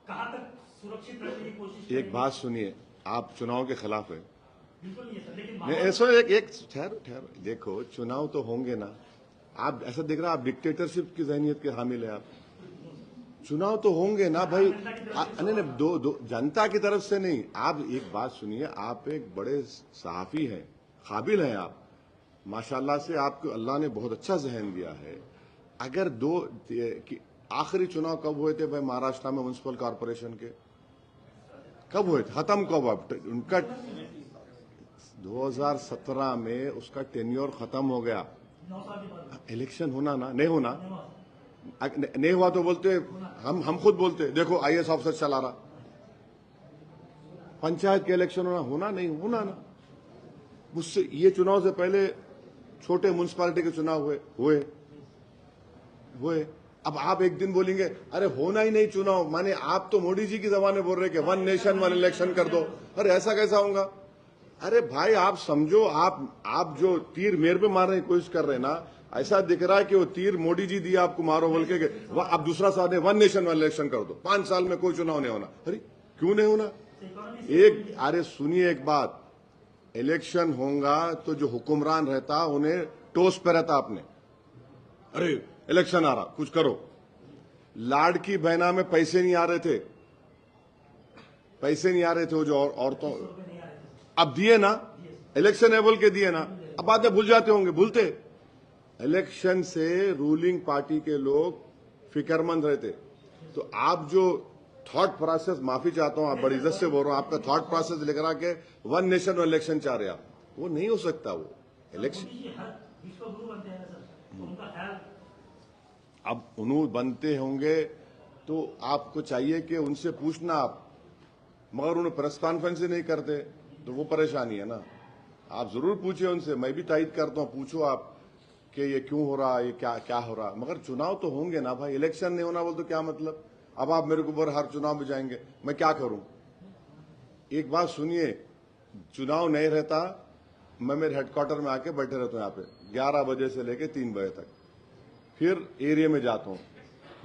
कहां तक सुरक्षित रखने की कोशिश? एक बात सुनिए, आप चुनाव के खिलाफ है? बिल्कुल नहीं है सर, लेकिन नहीं, ऐसा एक ठहरो, देखो चुनाव तो होंगे ना। आप ऐसा दिख रहा है आप डिक्टेटरशिप की जहनियत के हामिल है आप। चुनाव तो होंगे ना भाई। नहीं, दो जनता की तरफ से नहीं। आप एक बात सुनिए, आप एक बड़े सहाफी हैं, काबिल हैं आप, माशाल्लाह से आपको अल्लाह ने बहुत अच्छा जहन दिया है। अगर आखिरी चुनाव कब हुए थे भाई महाराष्ट्र में म्युनिसिपल कॉर्पोरेशन के? कब हुए थे? खत्म कब? अब उनका 2017 में उसका टेन्योर खत्म हो गया। इलेक्शन होना ना, नहीं होना, नहीं हुआ तो बोलते, हम खुद बोलते, देखो आईएएस ऑफिसर चला रहा। पंचायत के इलेक्शन होना नहीं होना ना। मुझसे ये चुनाव से पहले छोटे म्युनिसिपैलिटी के चुनाव हुए। अब आप एक दिन बोलेंगे अरे होना ही नहीं चुनाव, माने आप तो मोदी जी की जबान बोल रहे कि 1 नेशन 1 इलेक्शन कर दो। अरे ऐसा कैसा होगा? अरे भाई आप समझो, आप जो तीर मेरे पे मारने की कोशिश कर रहे हैं ना, ऐसा दिख रहा है कि वो तीर मोदी जी दिया आपको, मारो बोल के अब दूसरा साथ 1 नेशन 1 इलेक्शन कर दो, 5 साल में कोई चुनाव नहीं होना। अरे क्यों नहीं होना? अरे सुनिए एक बात, इलेक्शन होगा तो जो हुक्मरान रहता उन्हें टोस पे रहता आपने, अरे इलेक्शन आ रहा कुछ करो। लाड़की बहना में पैसे नहीं आ रहे थे, वो जो औरतों, अब दिए ना, इलेक्शन है बोल के दिए ना, अब बाद में भूल जाते होंगे, भूलते। इलेक्शन से रूलिंग पार्टी के लोग फिक्रमंद रहते। तो आप जो थॉट प्रोसेस, माफी चाहता हूं, आप बड़ी इज्जत से बोल रहा हूं, आपका थॉट प्रोसेस लिख रहा के 1 नेशन 1 इलेक्शन चाह रहे आप, वो नहीं हो सकता। वो इलेक्शन अब उन्होंने बनते होंगे तो आपको चाहिए कि उनसे पूछना आप, मगर उन्हें प्रेस कॉन्फ्रेंस ही नहीं करते तो वो परेशानी है ना। आप जरूर पूछिए उनसे, मैं भी तायद करता हूं, पूछो आप कि ये क्यों हो रहा, ये क्या क्या हो रहा। मगर चुनाव तो होंगे ना भाई, इलेक्शन नहीं होना बोल तो क्या मतलब। अब आप मेरे को ऊपर हर चुनाव में जाएंगे, मैं क्या करूं। एक बात सुनिए, चुनाव नहीं रहता, मैं मेरे हेडक्वार्टर में आके बैठे रहता हूं यहाँ पे 11 बजे से लेके 3 बजे तक, फिर एरिया में जाता हूं,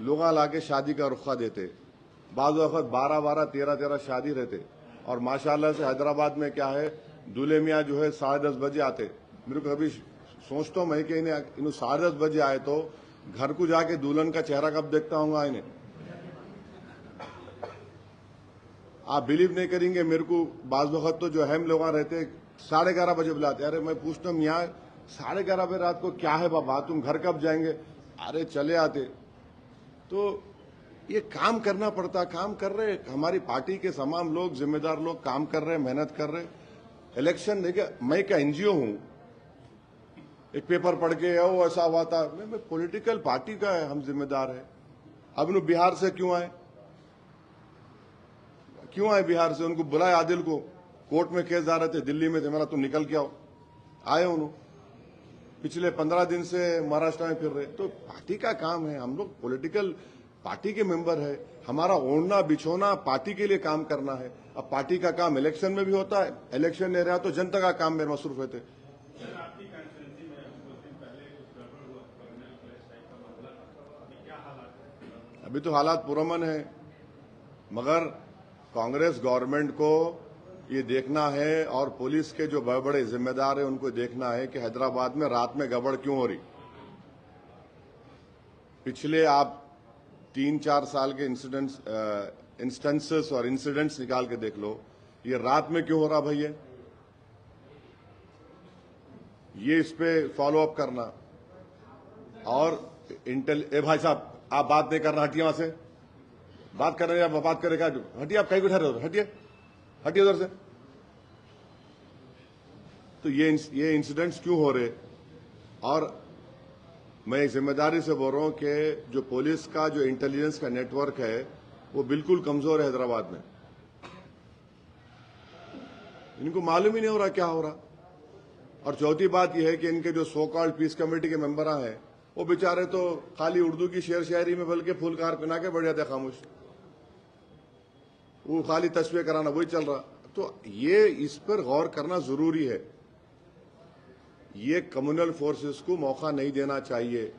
लोग लाके शादी का रुखा देते, बाज़ वक्त 12-12, 13-13 शादी रहते। और माशाल्लाह से हैदराबाद में क्या है, दूल्हे मियाँ जो है 10:30 बजे आते। मेरे को कभी सोचता हूं मैं कि इन्हें 10:30 बजे आए तो घर को जाके दुल्हन का चेहरा कब देखता हूँ इन्हें। आप बिलीव नहीं करेंगे, मेरे को बाज़ वक्त तो जो हम लोग रहते 11:30 बजे बुलाते। अरे मैं पूछता हूँ मियाँ 11:30 बजे रात को क्या है बाबा, तुम घर कब जाएंगे। अरे चले आते। तो ये काम करना पड़ता, काम कर रहे हमारी पार्टी के तमाम लोग, जिम्मेदार लोग काम कर रहे, मेहनत कर रहे। इलेक्शन देखिए, मैं क्या एनजीओ हूं, एक पेपर पढ़ के वो ऐसा हुआ था, मैं पॉलिटिकल पार्टी का है, हम जिम्मेदार है। अब उन्होंने बिहार से क्यों आए बिहार से, उनको बुलाए, आदिल को कोर्ट में केस जा रहे थे, दिल्ली में थे, मेरा तुम निकल के आओ, आए उन्होंने। पिछले 15 दिन से महाराष्ट्र में फिर रहे। तो पार्टी का काम है, हम लोग पॉलिटिकल पार्टी के मेंबर है, हमारा ओढ़ना बिछोना पार्टी के लिए काम करना है। अब पार्टी का काम इलेक्शन में भी होता है, इलेक्शन नहीं रहा तो जनता का काम में मसरूफ रहते। सर, आपकी कंस्टिट्यूंसी में कुछ दिन पहले कुछ गड़बड़ हुआ, कर्नल क्लैश टाइप का मामला था, अभी क्या हालात है? अभी तो हालात पुरअमन है, मगर कांग्रेस गवर्नमेंट को ये देखना है और पुलिस के जो बड़े बड़े जिम्मेदार हैं उनको देखना है कि हैदराबाद में रात में गड़बड़ क्यों हो रही। पिछले आप 3-4 साल के इंस्टेंसेस और इंसिडेंट्स निकाल के देख लो, ये रात में क्यों हो रहा भैया, ये इस पे फॉलो अप करना। और भाई साहब आप बात नहीं करना, हटिए वहां से, बात कर रहे हैं, आप बात करेगा, हटिए, आप कहीं बैठे रहो, हटिए उधर से। तो ये इंसिडेंट्स क्यों हो रहे। और मैं एक जिम्मेदारी से बोल रहा हूं कि जो पुलिस का जो इंटेलिजेंस का नेटवर्क है वो बिल्कुल कमजोर है हैदराबाद में, इनको मालूम ही नहीं हो रहा क्या हो रहा। और चौथी बात यह है कि इनके जो सो कॉल्ड पीस कमेटी के मेंबर हैं वो बेचारे तो खाली उर्दू की शेर शायरी में बल्कि फुलकार पहना के बैठ जाते खामोश, वो खाली तस्वीर कराना वही चल रहा। तो ये इस पर गौर करना जरूरी है, ये कम्युनल फोर्सेस को मौका नहीं देना चाहिए।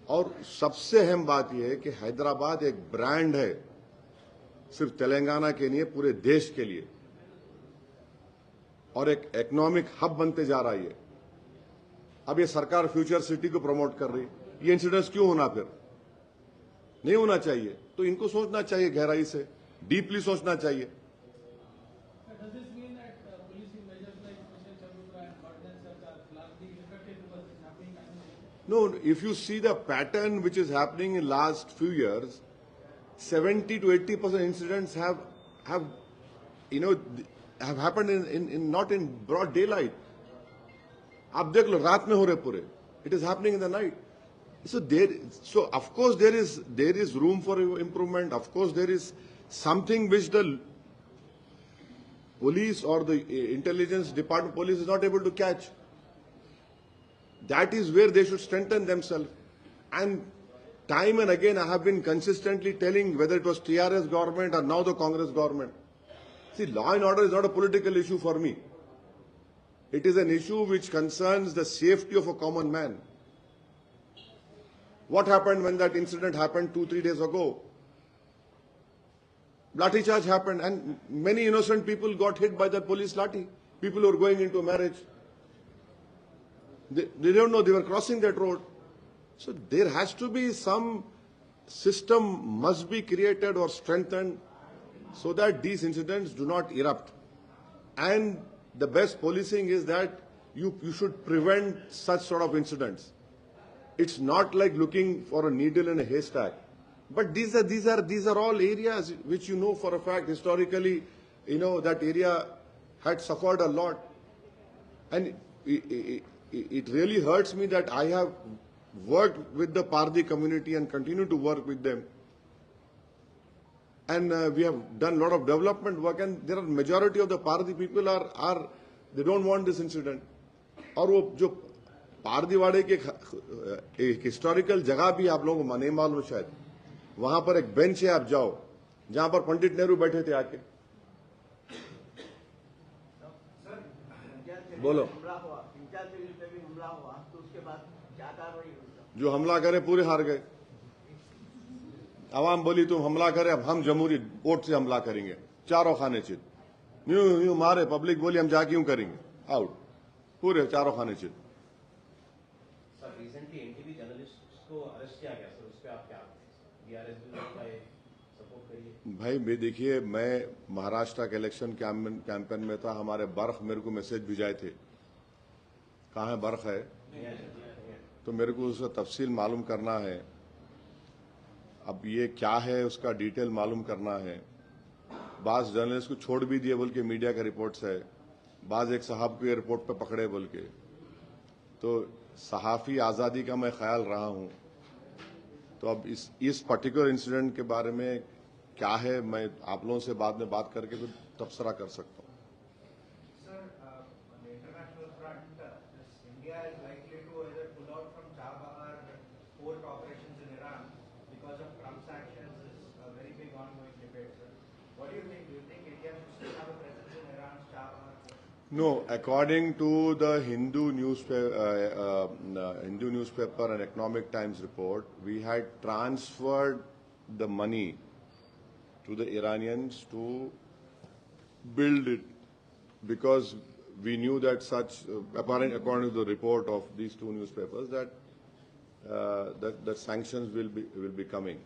और सबसे अहम बात यह है कि हैदराबाद एक ब्रांड है, सिर्फ तेलंगाना के लिए, पूरे देश के लिए, और एक इकोनॉमिक हब बनते जा रहा है। अब ये सरकार फ्यूचर सिटी को प्रमोट कर रही है, ये इंसिडेंट्स क्यों होना, फिर नहीं होना चाहिए। तो इनको सोचना चाहिए, गहराई से डीपली सोचना चाहिए। No, if you see the pattern which is happening in last few years, 70 to 80% incidents have happened in not in broad daylight. आप देख लो, रात में हो रहे पूरे, it is happening in the night. So of course there is room for improvement. Of course there is something which the police or the intelligence department police is not able to catch. That is where they should strengthen themselves. And time and again I have been consistently telling, whether it was TRS government or now the Congress government, see, law and order is not a political issue for me. It is an issue which concerns the safety of a common man. What happened when that incident happened 2-3 days ago? Lathi charge happened and many innocent people got hit by the police lathi. People who were going into marriage. They don't know they were crossing that road. So there has to be some system must be created or strengthened so that these incidents do not erupt. And the best policing is that you should prevent such sort of incidents. It's not like looking for a needle in a haystack. But these are all areas which you know for a fact historically, that area had suffered a lot. And it really hurts me that I have worked with the Pardi community and continue to work with them. And we have done a lot of development work, and there are majority of the Pardi people are they don't want this incident. और वो जो पारदीवाड़े के एक historical जगह भी आप लोगों को नहीं मालूम शायद, वहां पर एक बेंच है, आप जाओ, जहां पर पंडित नेहरू बैठे थे आके। बोलो। हमला हुआ तो उसके बाद क्या कार्रवाई हुई? जो हमला करे पूरे हार गए। आवाम बोली तुम हमला करे, अब हम जमहूरी वोट से हमला करेंगे, चारों खाने चित यूं यूं मारे। पब्लिक बोली हम जाके यूं करेंगे, आउट, पूरे चारों खाने चित। सर रिसेंटली एनटीवी जर्नलिस्ट को अरेस्ट किया गया, सर उस पर आप क्या बीआरएस सपोर्ट करिए? भाई मैं देखिए, मैं महाराष्ट्र के इलेक्शन कैंपेन में था, हमारे बर्ख मेरे को मैसेज भिजाए थे, कहाँ है बर्ख है, तो मेरे को उसका तफसील मालूम करना है। अब ये क्या है उसका डिटेल मालूम करना है। बाज जर्नलिस्ट को छोड़ भी दिए बोल के मीडिया का रिपोर्ट्स है, बाज एक साहब को एयरपोर्ट पे पकड़े बोल के। तो सहाफ़ी आज़ादी का मैं ख्याल रहा हूं, तो अब इस पर्टिकुलर इंसिडेंट के बारे में क्या है, मैं आप लोगों से बाद में बात करके कुछ तबसरा कर सकता हूं। No, according to the Hindu newspaper and Economic Times report, we had transferred the money to the Iranians to build it, because we knew that according to the report of these two newspapers, that sanctions will be coming.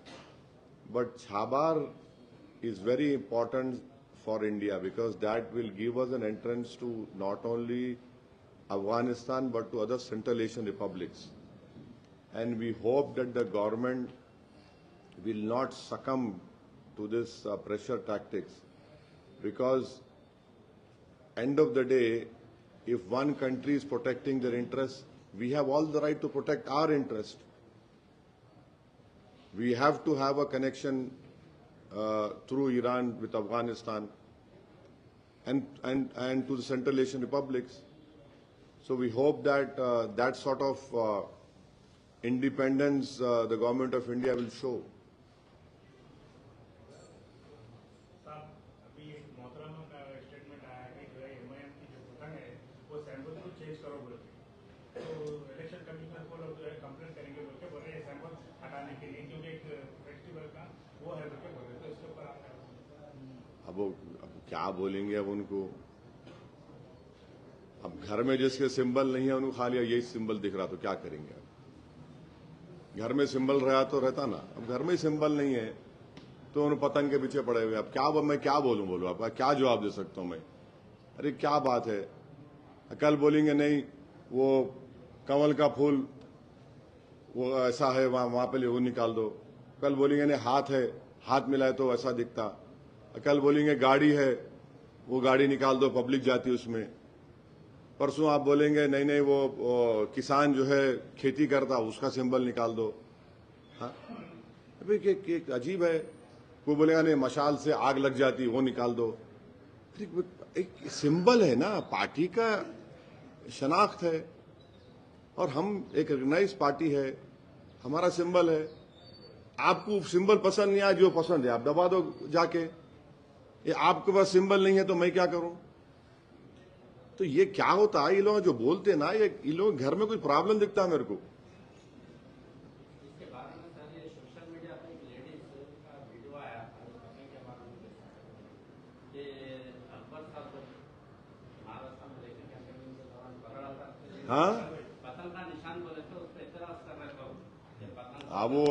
But Chhabar is very important for India, because that will give us an entrance to not only Afghanistan but to other Central Asian republics. And we hope that the government will not succumb to this pressure tactics, because end of the day, if one country is protecting their interests, we have all the right to protect our interest. We have to have a connection through Iran with Afghanistan and to the Central Asian republics. So we hope that that sort of independence the government of India will show. अभी एक मोहतरमा का statement आया है कि जो है MIM की जो पतंग है वो सैंपल को चेंज करो बोल के, तो इलेक्शन कमीशन को लोग जो है कंप्लेंट करेंगे बोल के बोल रहे हैं सैंपल हटाने के लिए, क्योंकि एक फेस्टिवल का वो है बोल के बोल रहे हैं। तो इसके ऊपर आप अब क्या बोलेंगे अब उनको? अब घर में जिसके सिंबल नहीं है उनको खा लिया, यही सिंबल दिख रहा, तो क्या करेंगे? घर में सिंबल रहा तो रहता ना, अब घर में सिंबल नहीं है तो उन पतंग के पीछे पड़े हुए। अब क्या मैं क्या बोलूं आपका क्या जवाब दे सकता हूं मैं? अरे क्या बात है, कल बोलेंगे नहीं वो कमल का फूल वो ऐसा है वहां पे वो निकाल दो, कल बोलेंगे नहीं हाथ है, हाथ मिलाए तो ऐसा दिखता, कल बोलेंगे गाड़ी है वो गाड़ी निकाल दो पब्लिक जाती उसमें, परसों आप बोलेंगे नहीं नहीं वो किसान जो है खेती करता उसका सिंबल निकाल दो। हाँ अभी अजीब है, कोई बोलेगा नहीं मशाल से आग लग जाती वो निकाल दो। एक सिंबल है ना, पार्टी का शनाख्त है और हम एक रिकग्नाइज पार्टी है, हमारा सिंबल है। आपको सिंबल पसंद नहीं आया, जो पसंद है आप दबा दो जाके, ये आपके पास सिंबल नहीं है तो मैं क्या करूं? तो ये क्या होता है, ये लोग जो बोलते हैं ना, ये लोग घर में कोई प्रॉब्लम दिखता है मेरे को। इसके बारे में सर ये सोशल मीडिया पे एक लेडीज का वीडियो आया था के बारे में कि अकबर साहब महाराष्ट्र में लेकर कैंपेनिंग के दौरान पकड़ा था, हाँ पतंग का निशान बोले थे, उस पर इतराज कर रहे थे। अब वो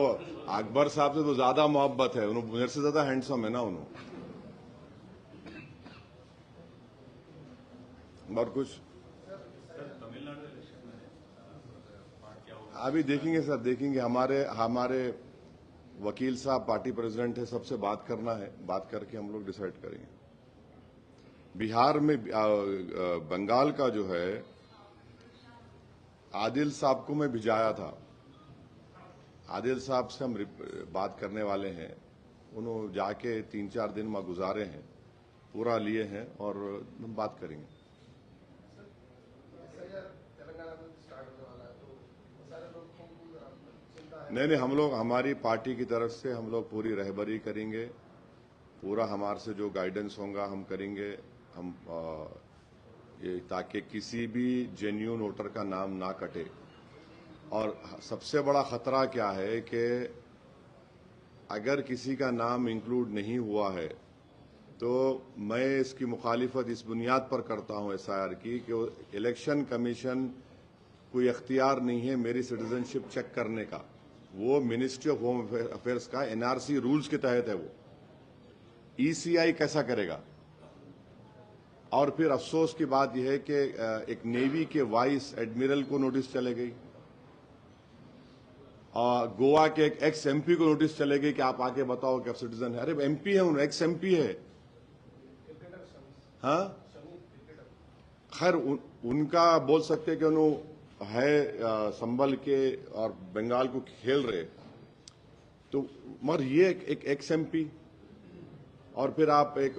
अकबर साहब से तो ज्यादा मोहब्बत है, उन्होंने मेरे से ज्यादा हैंडसम है ना उन्होंने। और कुछ अभी देखेंगे सर, देखेंगे। हमारे वकील साहब पार्टी प्रेसिडेंट है, सबसे बात करना है, बात करके हम लोग डिसाइड करेंगे। बिहार में बंगाल का जो है आदिल साहब को मैं भिजाया था आदिल साहब से हम बात करने वाले हैं। उन्होंने जाके 3-4 दिन में गुजारे हैं, पूरा लिए हैं और हम बात करेंगे। नहीं, हम लोग हमारी पार्टी की तरफ से हम लोग पूरी रहबरी करेंगे, पूरा हमारे से जो गाइडेंस होगा हम करेंगे। हम ये ताकि किसी भी जेन्युइन वोटर का नाम ना कटे। और सबसे बड़ा खतरा क्या है कि अगर किसी का नाम इंक्लूड नहीं हुआ है तो मैं इसकी मुखालिफत इस बुनियाद पर करता हूं SIR की कि इलेक्शन कमीशन कोई अख्तियार नहीं है मेरी सिटीजनशिप चेक करने का। वो मिनिस्ट्री ऑफ होम अफेयर्स का NRC रूल्स के तहत है। वो ECI कैसा करेगा? और फिर अफसोस की बात यह है कि एक नेवी के वाइस एडमिरल को नोटिस चले गई और गोवा के एक एक्स MP को नोटिस चले गई कि आप आके बताओ कि आप सिटीजन है। अरे MP है, उन एक्स MP है। हाँ, खैर उनका बोल सकते कि उन्होंने है संभल के और बंगाल को खेल रहे, तो मगर ये एक एक्स MP और फिर आप एक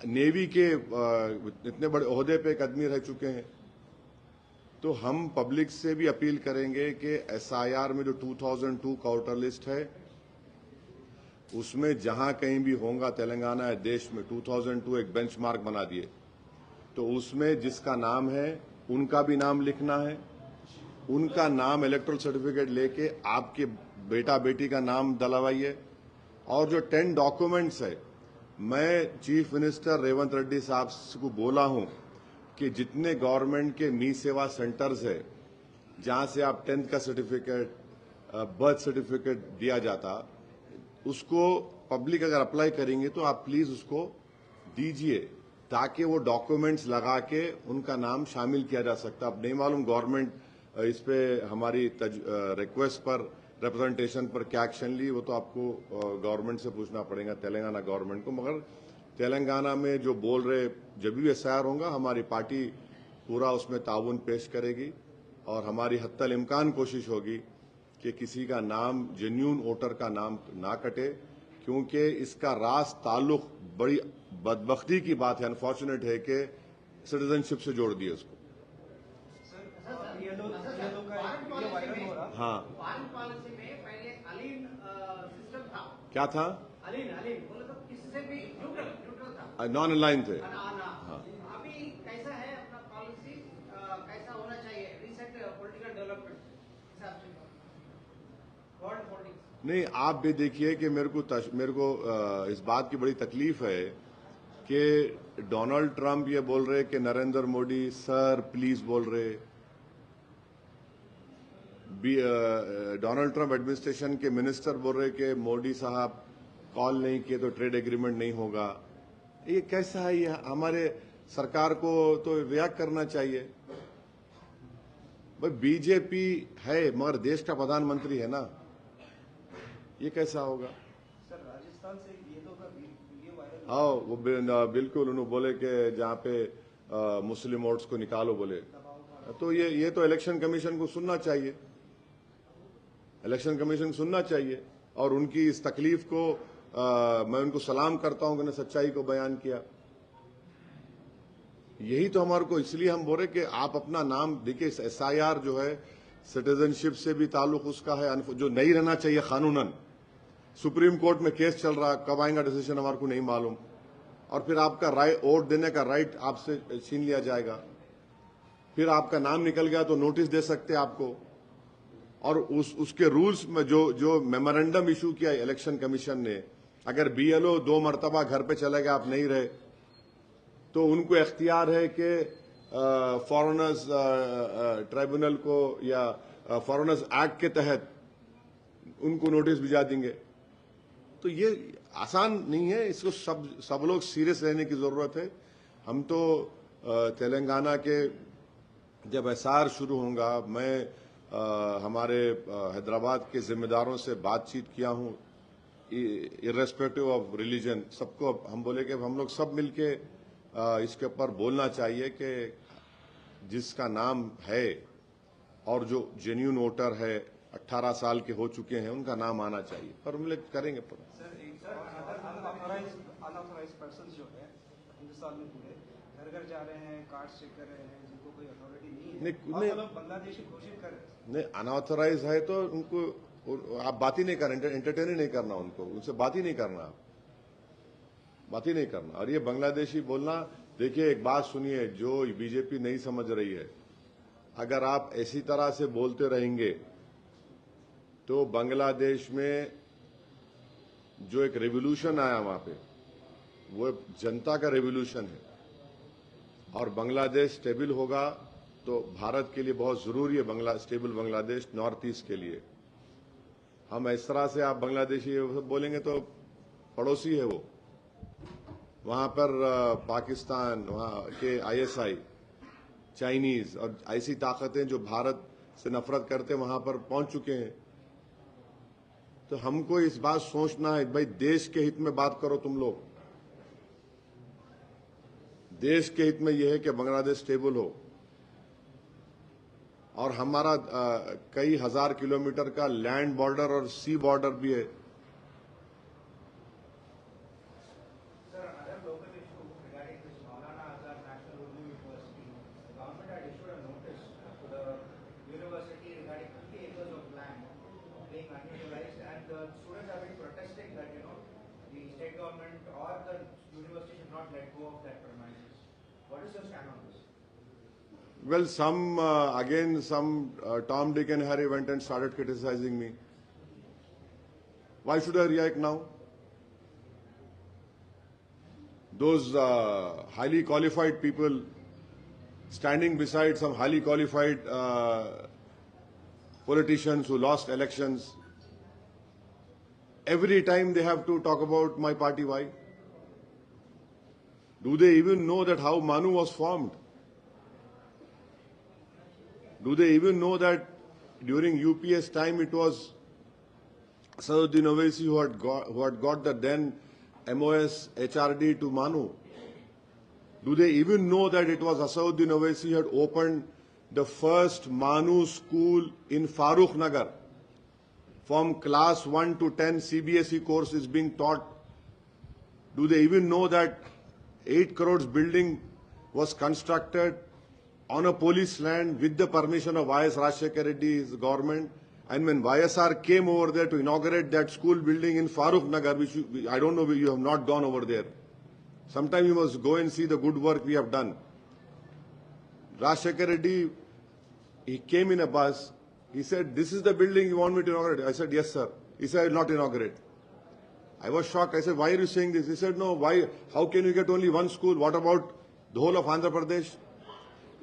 नेवी के इतने बड़े ओहदे पे एक आदमी रह चुके हैं। तो हम पब्लिक से भी अपील करेंगे कि SIR में जो 2002 का वोटर लिस्ट है उसमें जहां कहीं भी होगा तेलंगाना या देश में 2002 एक बेंचमार्क बना दिए, तो उसमें जिसका नाम है उनका भी नाम लिखना है। उनका नाम इलेक्टोरल सर्टिफिकेट लेके आपके बेटा बेटी का नाम डलवाइए। और जो 10 डॉक्यूमेंट्स है, मैं चीफ मिनिस्टर रेवंत रेड्डी साहब को बोला हूं कि जितने गवर्नमेंट के मी सेवा सेंटर्स है जहां से आप 10th का सर्टिफिकेट, बर्थ सर्टिफिकेट दिया जाता, उसको पब्लिक अगर अप्लाई करेंगे तो आप प्लीज उसको दीजिए ताकि वो डॉक्यूमेंट्स लगा के उनका नाम शामिल किया जा सकता। अब नहीं मालूम गवर्नमेंट इस पे हमारी रिक्वेस्ट पर, रिप्रेजेंटेशन पर क्या एक्शन ली, वो तो आपको गवर्नमेंट से पूछना पड़ेगा, तेलंगाना गवर्नमेंट को। मगर तेलंगाना में जो बोल रहे, जब भी SIR होगा हमारी पार्टी पूरा उसमें ताउन पेश करेगी और हमारी हत्तल इम्कान कोशिश होगी कि किसी का नाम, जेन्युइन वोटर का नाम ना कटे, क्योंकि इसका रास ताल्लुक, बड़ी बदबख्ती की बात है, अनफॉर्चुनेट है कि सिटीजनशिप से जोड़ दिए उसको। हाँ, फॉरेन पॉलिसी में पहले अलीन सिस्टम था। क्या था? अलीन बोले तो किससे भी न्यूट्रल था, नॉन अलाइन थे। हाँ। अभी कैसा है अपना पॉलिसी, कैसा होना चाहिए रिसेंट पॉलिटिकल डेवलपमेंट हिसाब से वर्ल्ड पॉलिटिक्स? नहीं, आप भी देखिए कि मेरे को इस बात की बड़ी तकलीफ है कि डोनाल्ड ट्रंप ये बोल रहे कि नरेंद्र मोदी सर प्लीज बोल रहे। डोनाल्ड ट्रंप एडमिनिस्ट्रेशन के मिनिस्टर बोल रहे कि मोदी साहब कॉल नहीं किए तो ट्रेड एग्रीमेंट नहीं होगा। ये कैसा है? ये हमारे सरकार को तो रिएक्ट करना चाहिए। भाई बीजेपी है मगर देश का प्रधानमंत्री है ना, ये कैसा होगा? सर राजस्थान से ये तो वीडियो वायरल, हाँ वो बिल्कुल उन्होंने बोले कि जहाँ पे मुस्लिम वोट्स को निकालो बोले, तो ये तो इलेक्शन कमीशन को सुनना चाहिए, इलेक्शन कमीशन सुनना चाहिए। और उनकी इस तकलीफ को मैं उनको सलाम करता हूं कि उन्होंने सच्चाई को बयान किया। यही तो हमारे को, इसलिए हम बोल रहे कि आप अपना नाम देखिए। SIR जो है सिटीजनशिप से भी ताल्लुक उसका है, जो नहीं रहना चाहिए कानूनन। सुप्रीम कोर्ट में केस चल रहा, कब आएगा डिसीजन हमारे को नहीं मालूम। और फिर आपका वोट देने का राइट आपसे छीन लिया जाएगा। फिर आपका नाम निकल गया तो नोटिस दे सकते आपको। और उसके रूल्स में जो मेमोरेंडम इशू किया इलेक्शन कमीशन ने, अगर BLO 2 मरतबा घर पे चले गए, आप नहीं रहे, तो उनको इख्तियार है कि फॉरेनर्स ट्राइब्यूनल को या फॉरेनर्स एक्ट के तहत उनको नोटिस भिजा देंगे। तो ये आसान नहीं है, इसको सब लोग सीरियस रहने की जरूरत है। हम तो तेलंगाना के जब SIR शुरू होगा, मैं हमारे हैदराबाद के जिम्मेदारों से बातचीत किया हूं, इर्रेस्पेक्टिव ऑफ रिलीजन। सबको हम बोले कि हम लोग सब मिलके इसके ऊपर बोलना चाहिए कि जिसका नाम है और जो जेन्युइन वोटर है 18 साल के हो चुके हैं, उनका नाम आना चाहिए, पर हम लोग करेंगे। अनऑथराइज्ड पर्सन जो है हिंदुस्तान में पूरे घर घर जा रहे हैं, कार्ड चेक कर रहे हैं, जिनको कोई अथॉरिटी नहीं है, बांग्लादेशी घोषित कर रहे हैं। नहीं, अनऑथराइज है तो उनको आप बात ही नहीं करना, एंटरटेन ही नहीं करना, उनको उनसे बात ही नहीं करना, बात ही नहीं करना। और ये बांग्लादेशी बोलना, देखिए एक बात सुनिए, जो बीजेपी नहीं समझ रही है, अगर आप ऐसी तरह से बोलते रहेंगे तो बांग्लादेश में जो एक रेवोल्यूशन आया वहां पे, वो जनता का रेवोल्यूशन है, और बांग्लादेश स्टेबल होगा तो भारत के लिए बहुत जरूरी है स्टेबल बांग्लादेश, नॉर्थ ईस्ट के लिए। हम इस तरह से आप बांग्लादेशी बोलेंगे तो पड़ोसी है वो, वहां पर पाकिस्तान, वहां के आईएसआई, चाइनीज और ऐसी ताकतें जो भारत से नफरत करते वहां पर पहुंच चुके हैं। तो हमको इस बात सोचना है, भाई देश के हित में बात करो तुम लोग। देश के हित में यह है कि बांग्लादेश स्टेबल हो, और हमारा कई हजार किलोमीटर का लैंड बॉर्डर और सी बॉर्डर भी है। Well, some Tom, Dick, and Harry went and started criticizing me. Why should I react now? Those highly qualified people standing beside some highly qualified politicians who lost elections, every time they have to talk about my party. Why? Do they even know that how Manu was formed? Do they even know that during UPS time it was Asaduddin Owaisi who had got the then MOS HRD to Manu? Do they even know that it was Asaduddin Owaisi who had opened the first Manu school in Farooq Nagar? From class 1 to 10 CBSE course is being taught. Do they even know that 8 crores building was constructed on a police land with the permission of YS Rajshekar Reddy's government? And when YSR came over there to inaugurate that school building in Farooq Nagar, which I don't know, you have not gone over there. Sometime you must go and see the good work we have done. Rajshekar Reddy, he came in a bus. He said, "This is the building you want me to inaugurate?" I said, "Yes, sir." He said, "I will not inaugurate." I was shocked. I said, "Why are you saying this?" He said, "No, why? How can you get only one school? What about the whole of Andhra Pradesh?"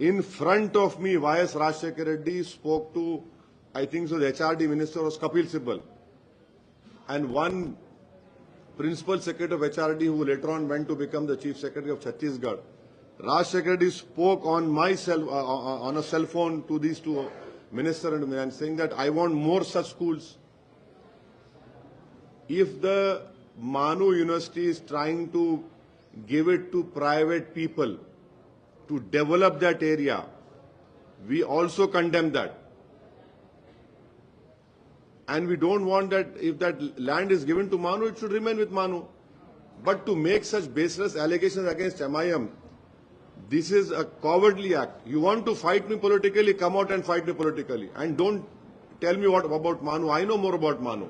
In front of me, YS Rajshekar Reddy spoke to, I think so, the HRD minister was Kapil Sibal, and one principal secretary of HRD who later on went to become the chief secretary of Chhattisgarh. Rajshekar Reddy spoke on on a cell phone to these two minister and saying that I want more such schools. If the Manu University is trying to give it to private people to develop that area, we also condemn that. And we don't want that if that land is given to Manu, it should remain with Manu. But to make such baseless allegations against MIM, this is a cowardly act. You want to fight me politically, come out and fight me politically. And don't tell me what about Manu. I know more about Manu.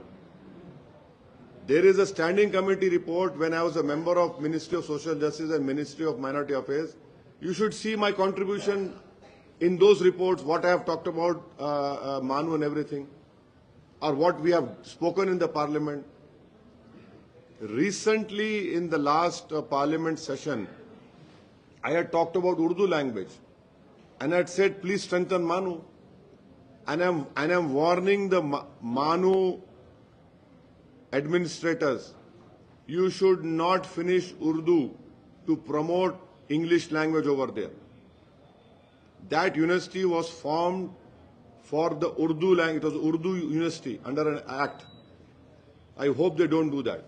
There is a standing committee report when I was a member of Ministry of Social Justice and Ministry of Minority Affairs. You should see my contribution in those reports, what I have talked about Manu and everything, or what we have spoken in the parliament. Recently, in the last parliament session, I had talked about Urdu language, and I had said, please strengthen Manu. And I'm warning the Manu administrators, you should not finish Urdu to promote English language over there. That university was formed for the Urdu language. It was Urdu University under an act. I hope they don't do that.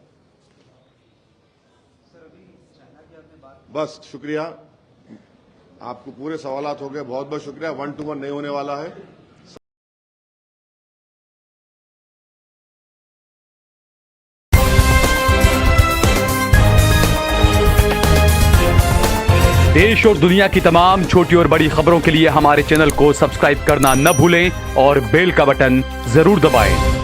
बस शुक्रिया, आपको पूरे सवालात हो गए, बहुत बहुत शुक्रिया। 1-to-1 नहीं होने वाला है। देश और दुनिया की तमाम छोटी और बड़ी खबरों के लिए हमारे चैनल को सब्सक्राइब करना न भूलें और बेल का बटन जरूर दबाएं।